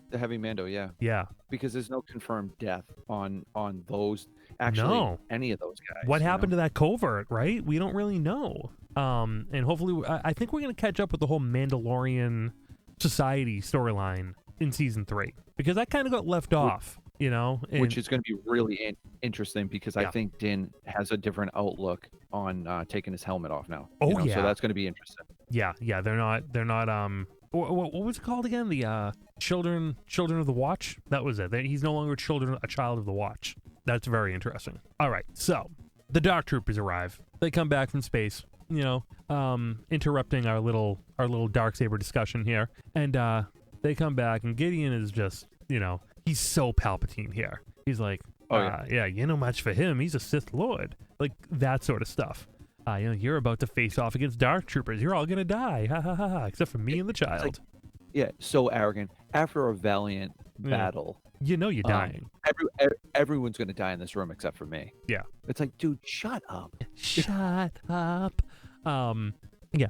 The heavy Mando, yeah. Yeah. Because there's no confirmed death on those. Actually, any of those guys. What happened to that covert? Right? We don't really know. And hopefully, I think we're gonna catch up with the whole Mandalorian society storyline in season 3 because that kind of got left off. Which is going to be really interesting because I think Din has a different outlook on taking his helmet off now. So that's going to be interesting. Yeah, they're not. What was it called again? The children of the Watch. That was it. He's no longer a child of the Watch. That's very interesting. All right, so the Dark Troopers arrive. They come back from space. Interrupting our little Darksaber discussion here, and they come back, and Gideon is just he's so Palpatine here. He's like, you know much for him. He's a Sith Lord, like that sort of stuff. You're about to face off against Dark Troopers. You're all gonna die, ha ha ha ha, except for me and the child. So arrogant. After a valiant battle, you're dying. Everyone's gonna die in this room except for me. Yeah, it's like, dude, shut up. Shut up.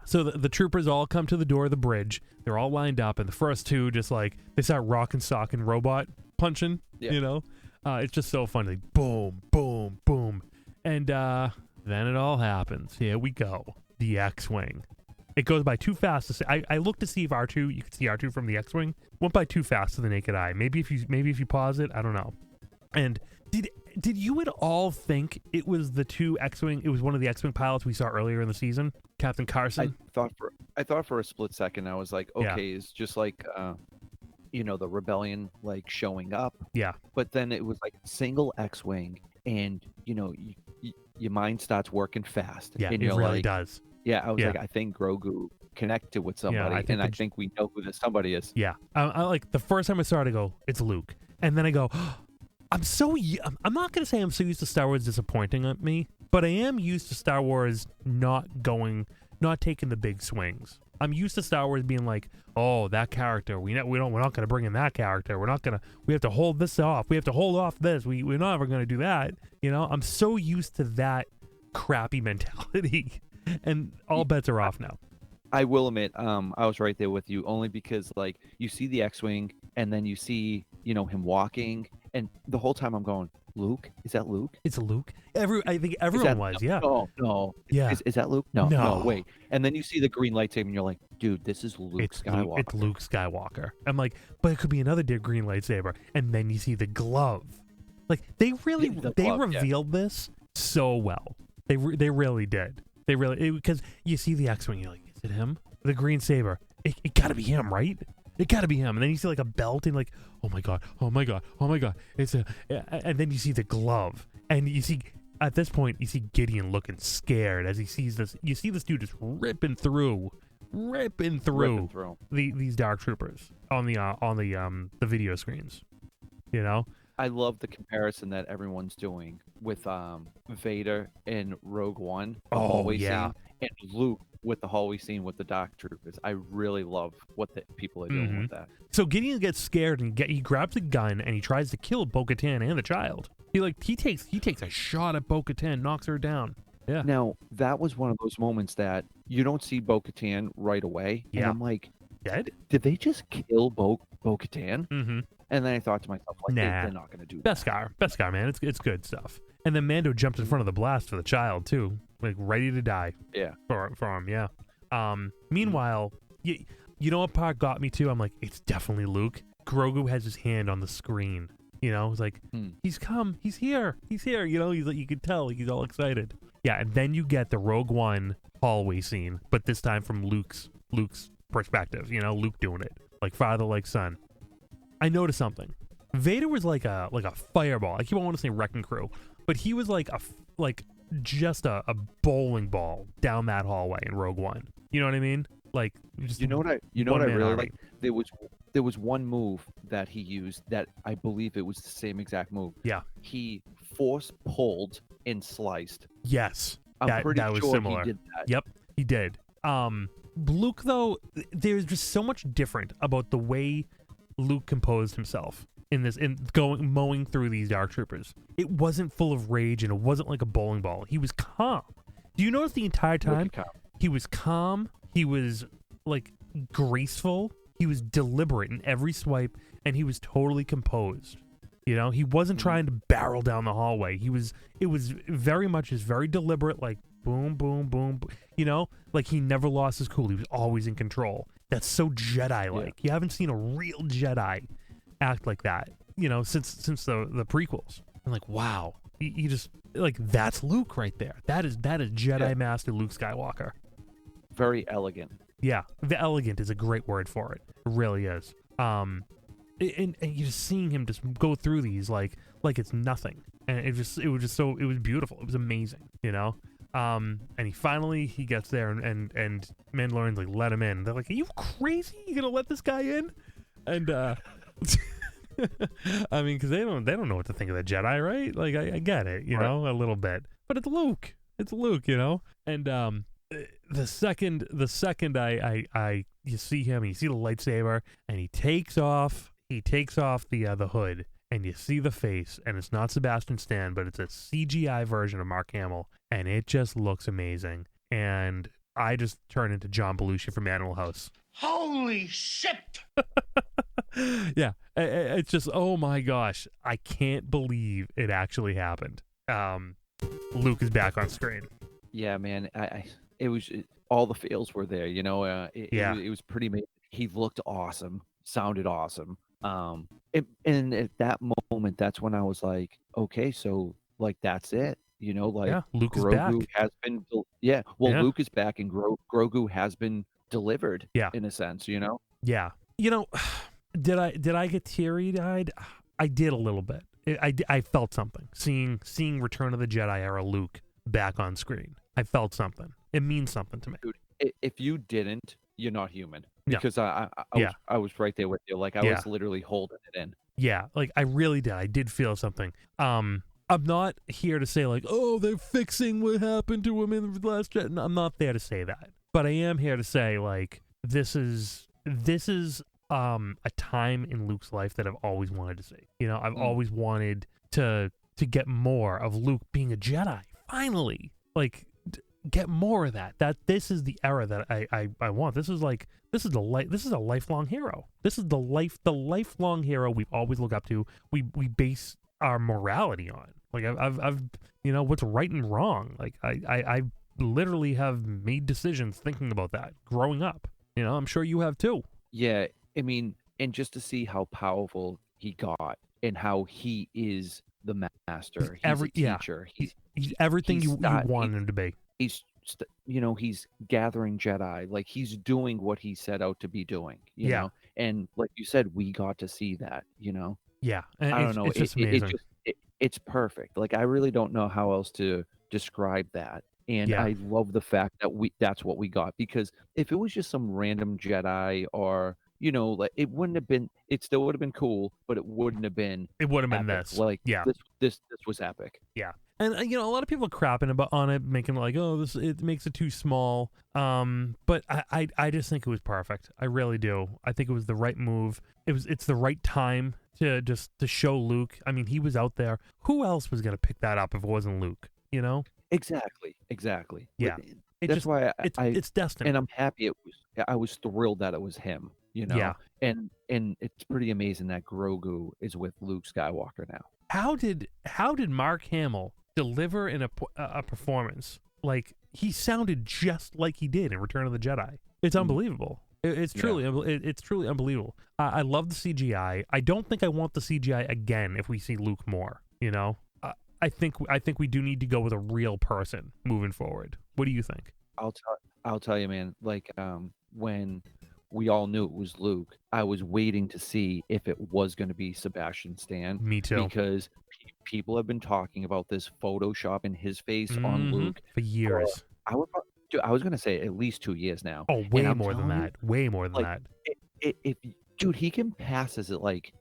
So the troopers all come to the door of the bridge. They're all lined up, and the first two just like they start rock and sock and robot punching. It's just so funny. Like, boom, boom, boom, and then it all happens. Here we go. The X-wing. It goes by too fast to see. I looked to see if R2, you could see R2 from the X-wing. Went by too fast to the naked eye. Maybe if you pause it, I don't know. And did you at all think it was the two X-wing? It was one of the X-wing pilots we saw earlier in the season, Captain Carson. I thought for a split second I was like, okay, it's just like the rebellion like showing up. Yeah. But then it was like single X-wing, and your mind starts working fast. Yeah, and it really does. Yeah, I was like, I think Grogu connected with somebody, I think we know who this somebody is. Yeah, I like the first time I saw it, I go, it's Luke, and then I go, I'm not gonna say I'm so used to Star Wars disappointing me, but I am used to Star Wars not taking the big swings. I'm used to Star Wars being like, oh, that character, we're not gonna bring in that character. We have to hold this off. We have to hold off this. We're not ever gonna do that. I'm so used to that crappy mentality. And all bets are off now. I will admit, I was right there with you, only because like you see the X-wing and then you see, him walking, and the whole time I'm going, Luke? Is that Luke? It's Luke. I think everyone was. Yeah. No. Yeah. Is that Luke? No. No. Wait. And then you see the green lightsaber, and you're like, dude, this is Luke Skywalker. It's Luke Skywalker. I'm like, but it could be another green lightsaber. And then you see the glove. Like they revealed this so well. They really did. They really, because you see the X-wing, you're like, is it him? The green saber. It got to be him, right? It got to be him. And then you see like a belt and like, oh my god. It's and then you see the glove, and you see at this point you see Gideon looking scared as he sees this. You see this dude just ripping through these dark troopers on the video screens. You know. I love the comparison that everyone's doing with Vader in Rogue One, the hallway scene, and Luke with the hallway scene with the Dark Troopers. I really love what the people are doing with that. So Gideon gets scared and he grabs a gun and he tries to kill Bo-Katan and the child. He takes a shot at Bo-Katan, knocks her down. Yeah. Now that was one of those moments that you don't see Bo-Katan right away. Yeah. And I'm like, dead? Did they just kill Bo-Katan? Mm-hmm. And then I thought to myself, like, nah, they're not going to do that. Beskar, man. It's good stuff. And then Mando jumped in front of the blast for the child too, like ready to die. Yeah. For him, yeah. Meanwhile, you know what part got me too? I'm like, it's definitely Luke. Grogu has his hand on the screen. You know, it's like, he's come, he's here. You know, he's like, you could tell he's all excited. Yeah, and then you get the Rogue One hallway scene, but this time from Luke's perspective. You know, Luke doing it, like father, like son. I noticed something. Vader was like a fireball. I keep on wanting to say wrecking crew, but he was like just a bowling ball down that hallway in Rogue One. You know what I mean? Like, just you know what I really like? There was one move that he used that I believe it was the same exact move. Yeah. He force pulled and sliced. Yes. I'm pretty sure was similar. he did that. Yep, he did. Luke though, there's just so much different about the way Luke composed himself in mowing through these dark troopers. It wasn't full of rage and it wasn't like a bowling ball. He was calm. Do you notice the entire time he was calm? He was like graceful. He was deliberate in every swipe, and he was totally composed. You know, he wasn't trying to barrel down the hallway. It was very much just very deliberate, like boom, boom, boom. You know, like he never lost his cool. He was always in control. That's so Jedi-like. Yeah. You haven't seen a real Jedi act like that, you know, since the prequels. I'm like, wow, you just like that's Luke right there. That is Jedi Master Luke Skywalker. Very elegant. Yeah, the elegant is a great word for it. It really is. And you're just seeing him just go through these like it's nothing, and it was beautiful. It was amazing, you know. And he gets there and Mandalorian's like, let him in. They're like, are you crazy? You gonna let this guy in? And I mean, because they don't know what to think of the Jedi, right? Like I get it, you know, a little bit, but it's Luke, you know. And the second you see him, you see the lightsaber, and he takes off the hood, and you see the face, and it's not Sebastian Stan, but it's a CGI version of Mark Hamill, and it just looks amazing. And I just turned into John Belushi from Animal House. Holy shit! Yeah, it's just, oh my gosh, I can't believe it actually happened. Luke is back on screen. Yeah, man, all the feels were there, you know. It was pretty amazing. He looked awesome, sounded awesome. And at that moment, that's when I was like, okay, so like that's it, you know, like Luke Grogu is back. Has been, Luke is back, and Grogu has been delivered, in a sense, you know. Yeah, you know, did I get teary-eyed? I did a little bit. I felt something seeing Return of the Jedi era Luke back on screen. I felt something. It means something to me. Dude, if you didn't, you're not human. Because I was right there with you. Like I was literally holding it in. Yeah, like I really did. I did feel something. I'm not here to say like, oh, they're fixing what happened to him in the last Jedi. I'm not there to say that. But I am here to say like this is a time in Luke's life that I've always wanted to see. You know, I've always wanted to get more of Luke being a Jedi. Finally, like get more of that. That this is the era that I want. This is a lifelong hero. This is the lifelong hero we've always looked up to. We base our morality on. Like I've what's right and wrong. Like I literally have made decisions thinking about that growing up. I'm sure you have too. Yeah, I mean, and just to see how powerful he got and how he is the master. He's a teacher. He's everything you wanted him to be. He's gathering Jedi. Like, he's doing what he set out to be doing, you know? And like you said, we got to see that, Yeah. And I don't know. It's just amazing. It's perfect. Like, I really don't know how else to describe that. And I love the fact that that's what we got, because if it was just some random Jedi or, like, it still would have been cool, but it wouldn't have been epic. This. Like, this was epic. Yeah. And a lot of people are crapping on it, making like, oh, it makes it too small. But I just think it was perfect. I really do. I think it was the right move. It's the right time to show Luke. I mean, he was out there. Who else was gonna pick that up if it wasn't Luke? Exactly. Yeah. That's why it's destiny. And I'm happy I was thrilled that it was him, Yeah. And it's pretty amazing that Grogu is with Luke Skywalker now. How did Mark Hamill deliver in a performance? Like, he sounded just like he did in Return of the Jedi. It's unbelievable. It's truly unbelievable. I love the CGI. I don't think I want the CGI again if we see Luke more, I think we do need to go with a real person moving forward. What do you think? I'll tell you, man. Like, when we all knew it was Luke, I was waiting to see if it was going to be Sebastian Stan. Me too. Because people have been talking about this Photoshop in his face on Luke for years. I was going to say at least 2 years now. Oh, way more than that. Way more than that. If dude, he can pass as it like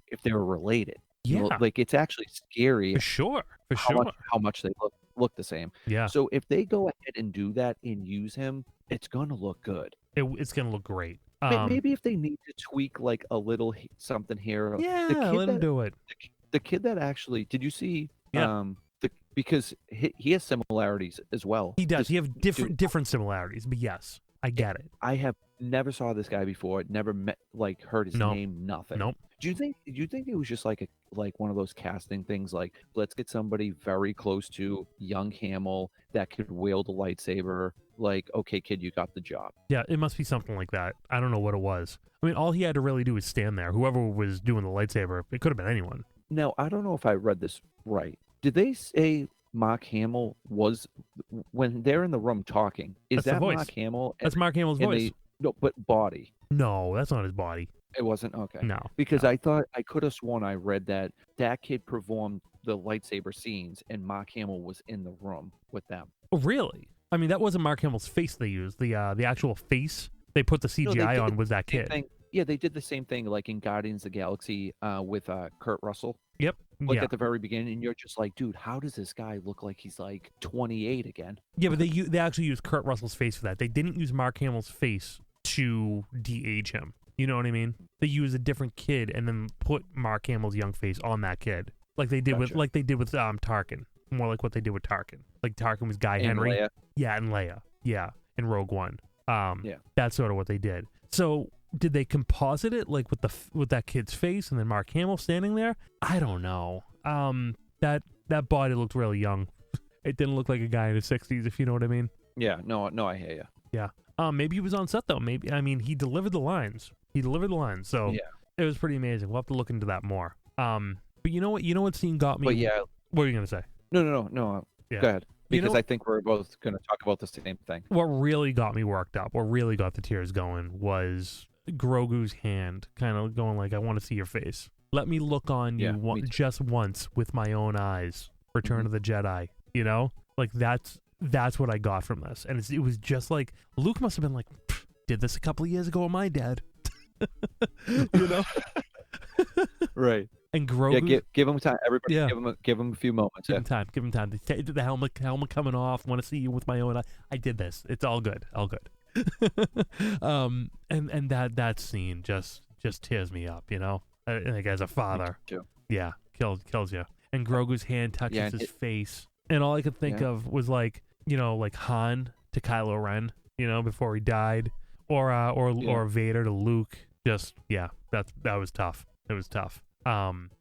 if they were related. Yeah. Like, it's actually scary. For sure. How much they look the same. Yeah. So if they go ahead and do that and use him, it's gonna look good. It's gonna look great. Maybe if they need to tweak like a little something here. Yeah, let him do it. The kid that actually, did you see? Yeah. Because he has similarities as well. He does. He have different similarities, but yes, I get it. I have never saw this guy before. Never met, heard his name. Nothing. Nope. Do you think it was just like one of those casting things? Like, let's get somebody very close to young Hamill that could wield a lightsaber. Like, okay, kid, you got the job. Yeah, it must be something like that. I don't know what it was. I mean, all he had to really do was stand there. Whoever was doing the lightsaber, it could have been anyone. Now, I don't know if I read this right. Did they say Mark Hamill was, when they're in the room talking? Is that Mark Hamill? That's Mark Hamill's voice. No, but body. No, that's not his body. It wasn't? Okay. No. Because I thought, I could have sworn I read that kid performed the lightsaber scenes and Mark Hamill was in the room with them. Oh, really? I mean, that wasn't Mark Hamill's face they used. The actual face they put the CGI on was that kid. Yeah, they did the same thing like in Guardians of the Galaxy with Kurt Russell. Yep. Like at the very beginning, and you're just like, dude, how does this guy look like he's like 28 again? Yeah, but they actually used Kurt Russell's face for that. They didn't use Mark Hamill's face to de-age him. You know what I mean? They used a different kid and then put Mark Hamill's young face on that kid, like they did with Tarkin. More like what they did with Tarkin. Like Tarkin was Guy Henry. Leia. Yeah, and Leia. Yeah, in Rogue One. Yeah, that's sort of what they did. So did they composite it like with that kid's face and then Mark Hamill standing there? I don't know. That body looked really young. It didn't look like a guy in his 60s, if you know what I mean. Yeah, no, I hear you. Yeah. Maybe he was on set though. Maybe, I mean, he delivered the lines. So yeah, it was pretty amazing. We'll have to look into that more. But you know what scene got me? But yeah, what are you gonna say? No. Yeah. Go ahead. Because I think we're both going to talk about the same thing. What really got me worked up, what really got the tears going, was Grogu's hand kind of going like, I want to see your face. Let me look on you just once with my own eyes. Return of the Jedi. You know? Like, that's what I got from this. And it was just like, Luke must have been like, did this a couple of years ago with my dad. You know? Right. And Grogu, give him time. Everybody, give him a few moments. Give him time. Give him time. The helmet coming off. Want to see you with my own eye. I did this. It's all good. All good. And that scene just tears me up. You know, like as a father. Yeah, kills you. And Grogu's hand touches his face, and all I could think of was like, you know, like Han to Kylo Ren. You know, before he died, or Vader to Luke. Just that was tough. It was tough.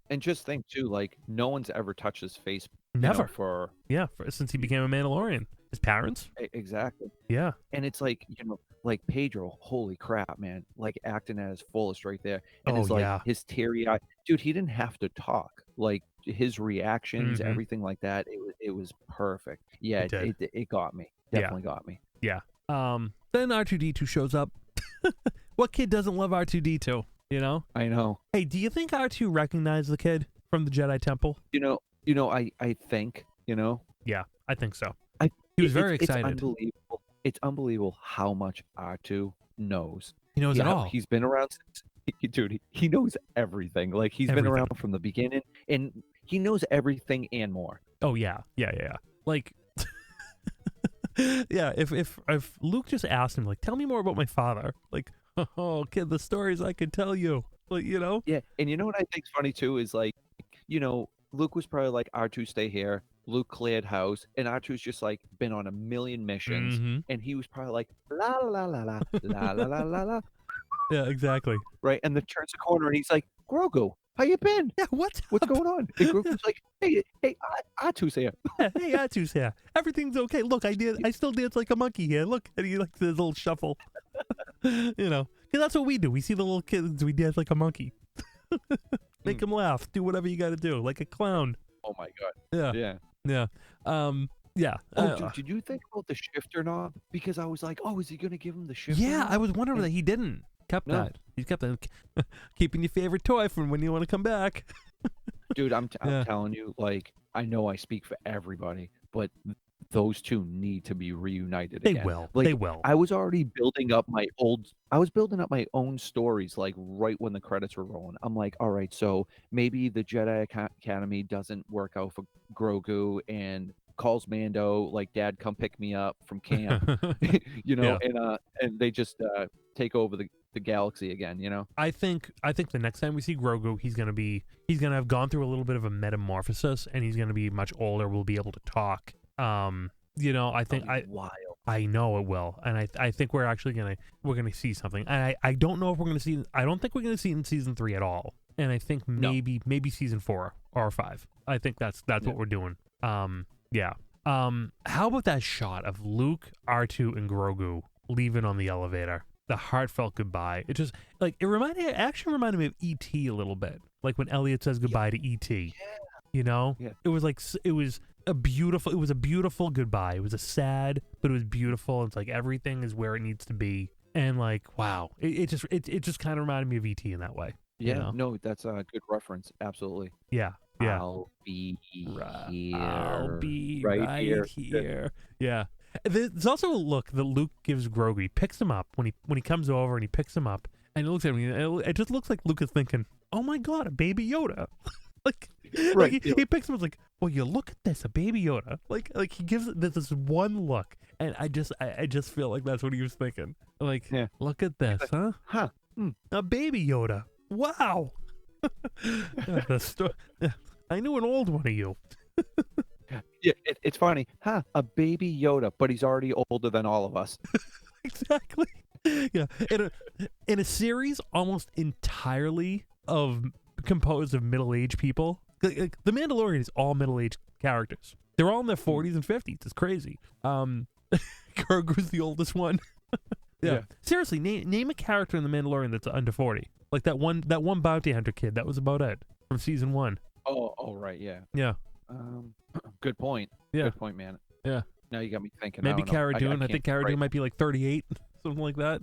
And just think too, like no one's ever touched his face. Never. For since he became a Mandalorian. His parents. Exactly. Yeah. And it's like like Pedro, holy crap, man! Like acting at his fullest right there, and his teary eye, dude. He didn't have to talk. Like his reactions, everything like that. It was perfect. Yeah, it got me. Definitely got me. Yeah. Then R2D2 shows up. What kid doesn't love R2D2? You know? I know. Hey, do you think R2 recognized the kid from the Jedi Temple? I think, Yeah, I think so. He was very excited. It's unbelievable. It's unbelievable how much R2 knows. He knows it all. He's been around since, dude, he knows everything. Like he's been around from the beginning, and he knows everything and more. Oh yeah. Like yeah, if Luke just asked him, like, tell me more about my father, like, oh kid, the stories I could tell you, like, Yeah, and you know what I think's funny too is like, Luke was probably like, R2 stay here. Luke cleared house, and R2's just like been on a million missions, and he was probably like la la la la la la la la la. Yeah, exactly. Right, and then turns the corner, and he's like, Grogu, how you been? Yeah, what's going on? And Grogu's like, hey, R2's here. Hey, R2's here. Everything's okay. Look, I still dance like a monkey here. Look, and he like this little shuffle. Because that's what we do. We see the little kids, we dance like a monkey. Make them laugh. Do whatever you got to do, like a clown. Oh my god. Yeah. Yeah. Dude, did you think about the shifter knob? Because I was like, oh, is he gonna give him the shifter? Yeah, knob? I was wondering that he didn't. Kept that. He kept that. Keeping your favorite toy from when you want to come back. Dude, I'm telling you, like, I know I speak for everybody, but those two need to be reunited again. They will. I was already building up my own stories, like right when the credits were rolling. I'm like, all right, so maybe the Jedi Academy doesn't work out for Grogu and calls Mando, like, Dad, come pick me up from camp, and they just take over the galaxy again. I think the next time we see Grogu, he's gonna have gone through a little bit of a metamorphosis, and he's gonna be much older. We'll be able to talk. I think wild. I know it will, and I think we're gonna see something. And I don't know if we're gonna see. I don't think we're gonna see it in season 3 at all. And I think maybe season 4 or 5. I think that's what we're doing. Yeah. How about that shot of Luke, R2, and Grogu leaving on the elevator? The heartfelt goodbye. It just it actually reminded me of E.T. a little bit. Like when Elliot says goodbye to E.T. Yeah. It was a beautiful goodbye. It was a sad, but it was beautiful. It's like everything is where it needs to be. And like, wow, it just kind of reminded me of E.T. in that way. Yeah, no, that's a good reference. Absolutely. Yeah. I'll be here. I'll be right here. Yeah. There's also a look that Luke gives Grogu. He picks him up when he comes over, and he picks him up, and he looks at him. It just looks like Luke is thinking, "Oh my God, a baby Yoda!" He picks him up, like, "Well, you look at this, a baby Yoda." Like he gives it this one look, and I just feel like that's what he was thinking. Like, look at this, huh? A baby Yoda. Wow. I knew an old one of you. Yeah, it's funny, huh? A baby Yoda, but he's already older than all of us. Exactly. Yeah, in a series almost entirely composed of middle-aged people. The Mandalorian is all middle-aged characters. They're all in their 40s and 50s. It's crazy. Grogu's the oldest one. Yeah. Seriously, name a character in the Mandalorian that's under 40. Like that one bounty hunter kid. That was about it from season 1. Oh, right, yeah. Yeah. Good point. Yeah. Good point, man. Yeah. Now you got me thinking. Maybe Cara Dune. I think Cara Dune might be like 38, something like that.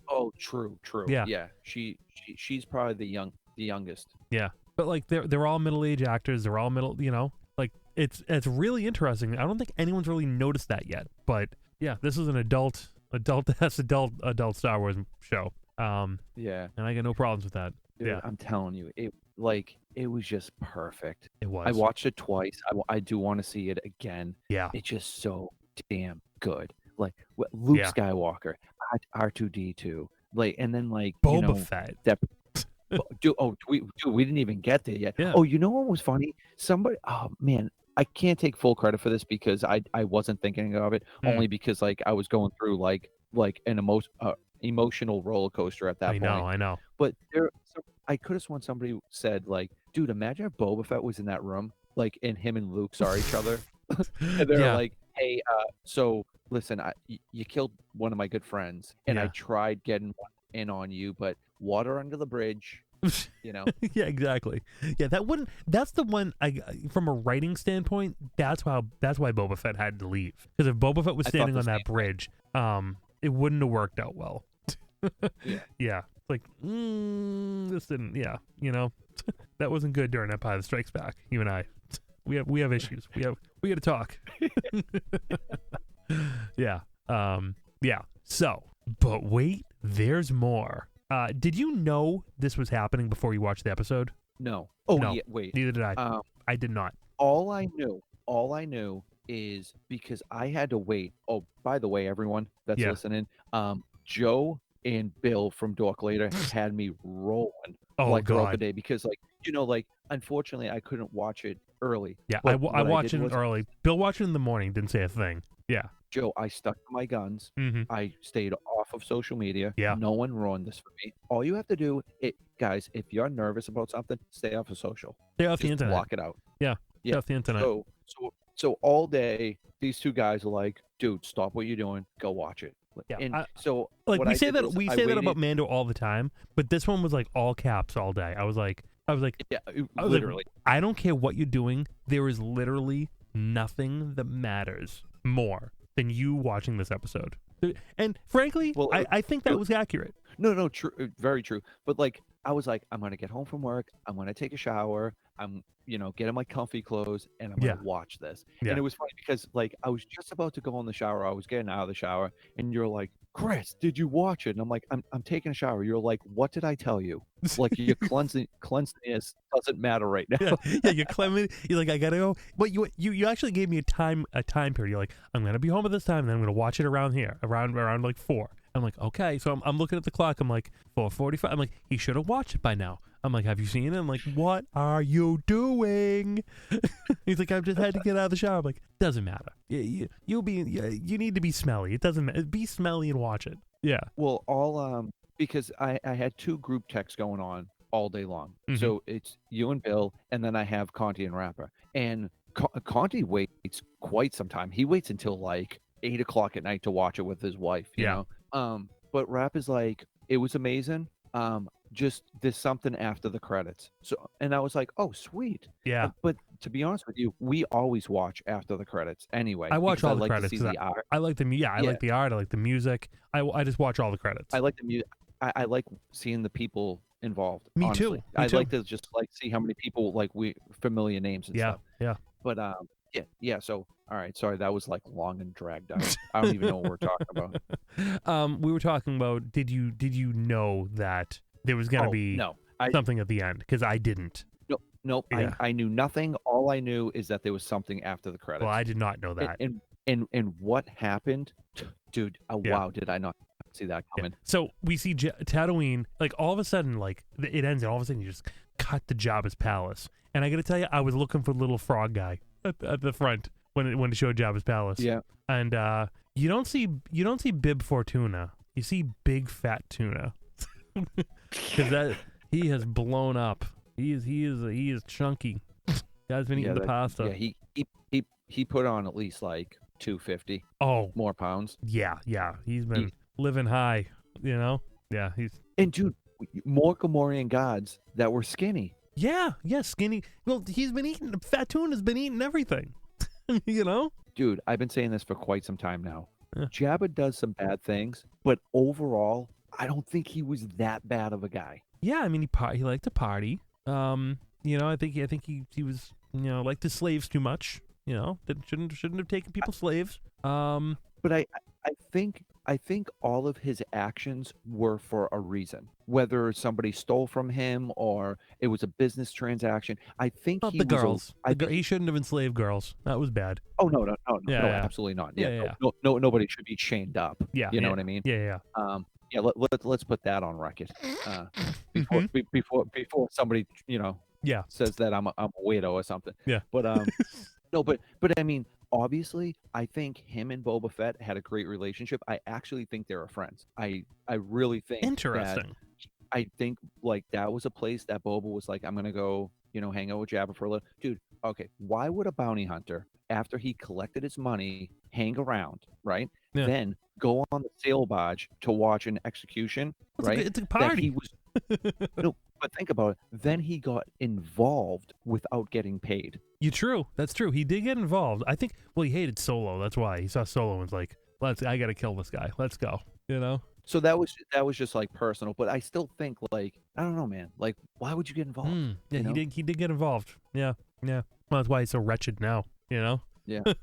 Oh, true. Yeah. Yeah. She's probably the youngest. Yeah. But like they're all middle-aged actors. They're all middle. Like it's really interesting. I don't think anyone's really noticed that yet. But yeah, this is an adult Star Wars show. Yeah. And I got no problems with that. Dude, yeah. I'm telling you, it was just perfect. It was. I watched it twice. I do want to see it again. Yeah. It's just so damn good. Like Luke Skywalker, R2D2, like, and then like Boba Fett. We didn't even get there yet. Yeah. Oh, you know what was funny? Oh man, I can't take full credit for this because I wasn't thinking of it only because like I was going through like an emotional roller coaster at that point. I know. But I could have sworn somebody said like, dude, imagine if Boba Fett was in that room, like, and him and Luke saw each other, and they're like, hey, so listen, you killed one of my good friends, and I tried getting one in on you, but water under the bridge. You know. Yeah, exactly. Yeah, that's the one. From a writing standpoint, that's why Boba Fett had to leave, because if Boba Fett was standing on that bridge, it wouldn't have worked out well. Yeah. Like, this didn't. Yeah, you know, that wasn't good during Empire Strikes Back. You and I, we have issues. We got to talk. Yeah. Yeah. So, but wait, there's more. Did you know this was happening before you watched the episode? No. Oh, no. Yeah, wait. Neither did I. I did not. All I knew is because I had to wait. Oh, by the way, everyone that's listening, Joe and Bill from Dork Later had me rolling throughout the day, because unfortunately I couldn't watch it early. Yeah, I watched it early. Bill watched it in the morning, didn't say a thing. Yeah. Joe, I stuck to my guns. Mm-hmm. I stayed off of social media. Yeah. No one ruined this for me. All you have to do, guys, if you're nervous about something, stay off of social. Stay off the internet. Block it out. Yeah. Stay off the internet. So all day, these two guys are like, dude, stop what you're doing. Go watch it. Yeah. And we say that about Mando all the time, but this one was like all caps all day. I was like, yeah, literally. I don't care what you're doing. There is literally nothing that matters more than you watching this episode. And frankly, I think that was accurate. No, true, very true. But I was like, I'm gonna get home from work. I'm gonna take a shower. I'm, get in my comfy clothes, and I'm gonna watch this. Yeah. And it was funny because I was just about to go in the shower. I was getting out of the shower, and you're like, Chris, did you watch it? And I'm like, I'm taking a shower. You're like, what did I tell you? Like, your cleanliness doesn't matter right now. Yeah, you're cleansing. You're like, I gotta go. But you actually gave me a time period. You're like, I'm gonna be home at this time, and then I'm gonna watch it around here, around like 4. I'm like, okay. So I'm looking at the clock. I'm like, 4:45. I'm like, he should have watched it by now. I'm like, have you seen it? I'm like, what are you doing? He's like, I've just had to get out of the shower. I'm like, doesn't matter. You need to be smelly. It doesn't matter. Be smelly and watch it. Yeah. Well, because I had 2 group texts going on all day long. Mm-hmm. So it's you and Bill, and then I have Conti and Rapper. And Conti waits quite some time. He waits until 8 o'clock at night to watch it with his wife. You know. But Rap is like, it was amazing. Just there's something after the credits. So, and I was like, oh, sweet. Yeah. But to be honest with you, we always watch after the credits anyway. I watch all the credits. To see the art. I like the I like the art. I like the music. I just watch all the credits. I like the music. I like seeing the people involved. Me honestly. too. I'd like to just see how many people we familiar names and stuff. Yeah. But yeah. So all right, sorry, that was long and dragged out. I don't even know what we're talking about. We were talking about. Did you know that there was gonna be something at the end? Because I didn't. Nope. Yeah. I knew nothing. All I knew is that there was something after the credits. Well, I did not know that. And what happened, dude? Wow, did I not see that coming? Yeah. So we see Tatooine. All of a sudden, it ends, and all of a sudden you just cut the Jabba's palace. And I got to tell you, I was looking for the little frog guy at the front when it showed Jabba's palace. Yeah. And you don't see Bib Fortuna. You see big fat tuna. Because he has blown up. He is chunky. Guy's been eating the pasta. Yeah, he put on at least 250. Oh, more pounds. Yeah. He's been living high. Yeah. And dude, more Gamorrean gods that were skinny. Yeah, skinny. Well, he's been eating. Fat tuna's been eating everything. Dude, I've been saying this for quite some time now. Yeah. Jabba does some bad things, but overall, I don't think he was that bad of a guy. Yeah, I mean, he liked to party. I think he was, liked the slaves too much. That shouldn't have taken people slaves. But I think all of his actions were for a reason. Whether somebody stole from him or it was a business transaction, I think he shouldn't have enslaved girls. That was bad. Oh no, absolutely not. Yeah. No, nobody should be chained up. Yeah, you know what I mean. Yeah. Let's put that on record before somebody says that I'm a weirdo or something. Yeah. But no, but I mean, obviously, I think him and Boba Fett had a great relationship. I actually think they were friends. I really think that Interesting. I think like that was a place that Boba was like, I'm gonna go, hang out with Jabba for a little. Dude, okay, why would a bounty hunter, after he collected his money, hang around, right? Yeah. Then go on the sail barge to watch an execution, right? It's a That party. he was no, but think about it. Then he got involved without getting paid. That's true. He did get involved. I think. Well, he hated Solo. That's why he saw Solo and was like, I gotta kill this guy. Let's go. So that was just like personal, but I still think like I don't know, man. Like, why would you get involved? Yeah, he did get involved. Yeah. Well, that's why he's so wretched now. Yeah.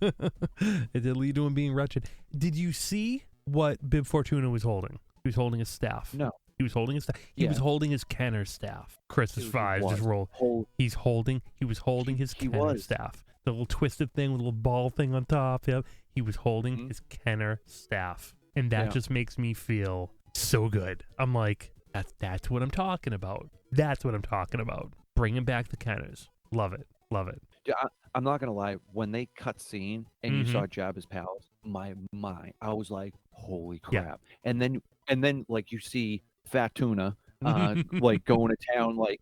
It did lead to him being wretched. Did you see what Bib Fortuna was holding? He was holding his staff. No. He was holding his staff. He was holding his Kenner staff. Chris's eyes just rolled. He was holding his Kenner staff. The little twisted thing with a little ball thing on top. Yep. He was holding his Kenner staff. And that just makes me feel so good. I'm like, that's what I'm talking about. That's what I'm talking about. Bringing back the Kenners. Love it. Yeah, I'm not gonna lie. When they cut scene and you saw Jabba's palace, my mind, I was like, holy crap! Yeah. And then like you see Fat Tuna, like going to town, like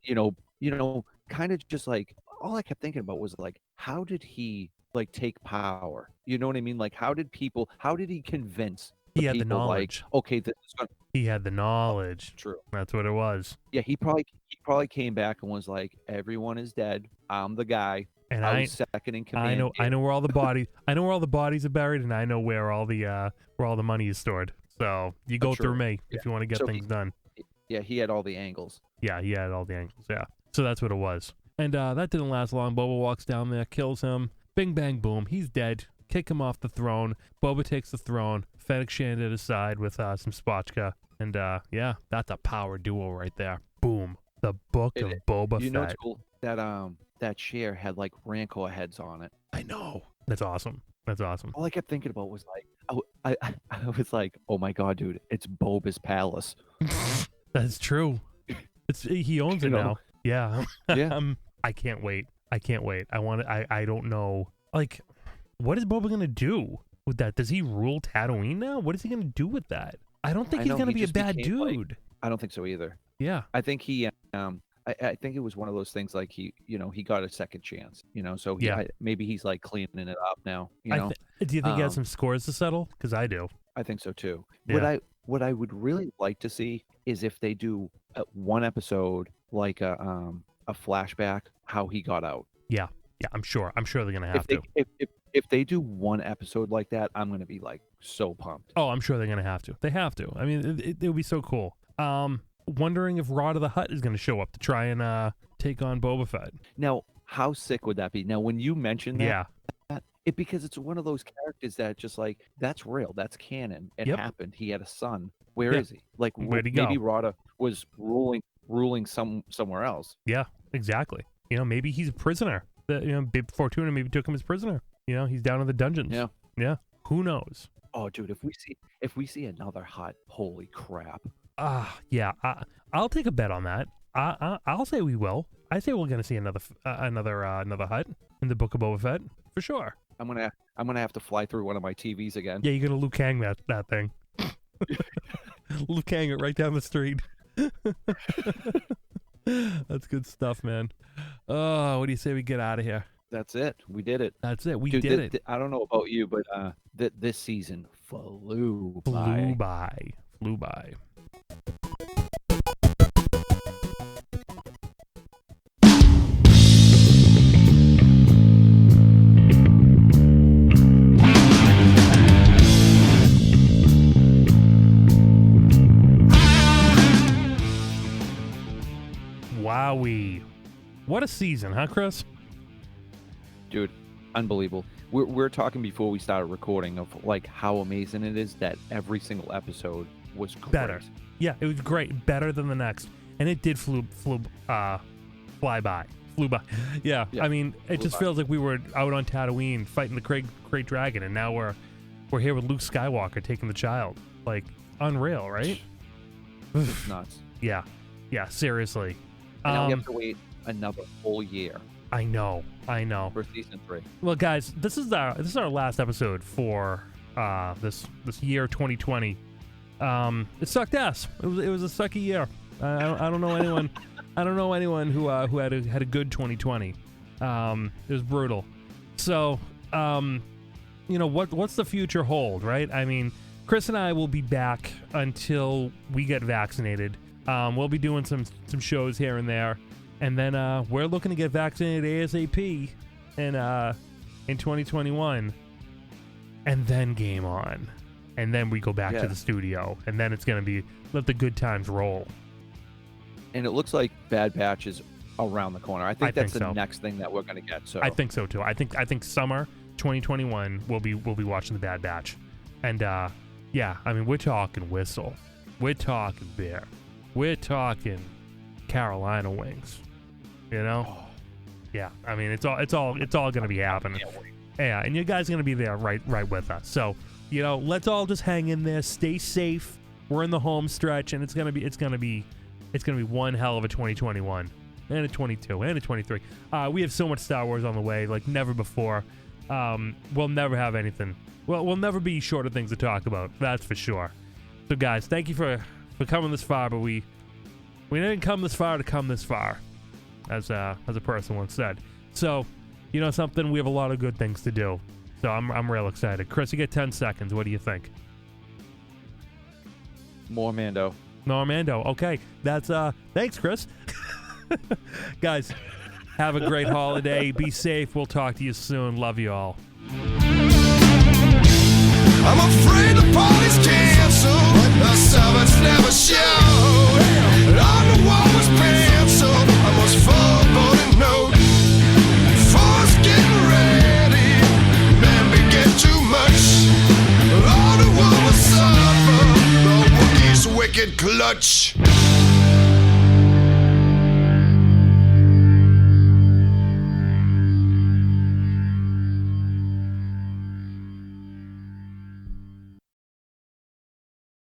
kind of just like all I kept thinking about was like, how did he like take power? You know what I mean? Like, how did he convince? He had the knowledge. Like, okay, this is gonna... He had the knowledge. True. That's what it was. Yeah, he probably came back and was like, everyone is dead. I'm the guy. And I was second in command. I know where all the bodies. I know where all the bodies are buried, and I know where all the money is stored. So you go through me if you want to get things done. Yeah, he had all the angles. Yeah, he had all the angles. Yeah, so that's what it was. And that didn't last long. Boba walks down there, kills him. Bing bang boom, he's dead. Kick him off the throne. Boba takes the throne. Fennec Shand at his side with some spotchka. And that's a power duo right there. Boom. The book of Boba Fett. You know what's cool? That chair had like Rancor heads on it. I know. That's awesome. All I kept thinking about was like, I was like, oh my god, dude, it's Boba's palace. That's true. He owns it now. Yeah. Yeah. I can't wait. I don't know. Like, what is Boba gonna do with that? Does he rule Tatooine now? What is he gonna do with that? I don't think he's gonna be a bad dude. Like, I don't think so either. Yeah. I think he I think it was one of those things like he got a second chance, so maybe he's like cleaning it up now, Do you think he has some scores to settle? Because I do. I think so too. Yeah. What I would really like to see is if they do one episode like a flashback how he got out. Yeah, I'm sure they're gonna have to. If they do one episode like that, I'm gonna be like so pumped. Oh, I'm sure they're gonna have to. They have to. I mean, it would be so cool. Wondering if Rod of the Hutt is going to show up to try and take on Boba Fett. Now, how sick would that be? Now, when you mentioned that, because it's one of those characters that just like, that's real, that's canon. It happened. He had a son. Where is he? Like, where'd he maybe go? Rada was ruling somewhere else. Yeah, exactly. Maybe he's a prisoner. Bib Fortuna maybe took him as prisoner. He's down in the dungeons. Yeah. Who knows? Oh, dude, if we see another Hutt, holy crap. Yeah. I'll take a bet on that. I'll say we will. I say we're gonna see another Hutt in the Book of Boba Fett for sure. I'm gonna have to fly through one of my TVs again. Yeah, you're gonna Liu Kang that thing. Liu Kang it right down the street. That's good stuff, man. Oh, what do you say we get out of here? That's it. We did it. That's it. We did it. I don't know about you, but this season flew by. Wowie. What a season, huh, Chris? Dude, unbelievable. We're talking before we started recording of like how amazing it is that every single episode was great. Better. Yeah, it was great. Better than the next. And it did fly by. Flew by. Yeah. I mean, it just feels like we were out on Tatooine fighting the great dragon, and now we're here with Luke Skywalker taking the child. Like, unreal, right? It's nuts. Yeah, seriously. And now we have to wait another whole year I know. For season 3. Well, guys, this is our last episode for this year 2020. It sucked ass. It was a sucky year. I don't know anyone. I don't know anyone who had a good 2020. It was brutal. So, what's the future hold, right? I mean, Chris and I will be back until we get vaccinated. We'll be doing some shows here and there, and then we're looking to get vaccinated ASAP in 2021, and then game on, and then we go back to the studio, and then it's gonna be let the good times roll. And it looks like Bad Batch is around the corner. I think that's the next thing that we're gonna get. So I think so too. I think summer 2021 we'll be watching the Bad Batch, and yeah, I mean we're talking whistle, we're talking beer, we're talking Carolina wings, Yeah, I mean it's all gonna be happening. Yeah, and you guys are gonna be there right with us. So let's all just hang in there, stay safe. We're in the home stretch, and it's gonna be one hell of a 2021 and a 22 and a 23. We have so much Star Wars on the way like never before. We'll never have anything. Well, we'll never be short of things to talk about. That's for sure. So guys, thank you for coming this far, but we didn't come this far to come this far, as a person once said. So, something, we have a lot of good things to do. So I'm real excited. Chris, you get 10 seconds. What do you think? More Mando. More Mando. Okay. That's thanks, Chris. Guys, have a great holiday. Be safe. We'll talk to you soon. Love you all. I'm afraid the party's canceled. The servants never show. On the wall was penciled. I was foreboding note. Force getting ready. Man began too much. All the world was suffer. The Wookiees wicked clutch.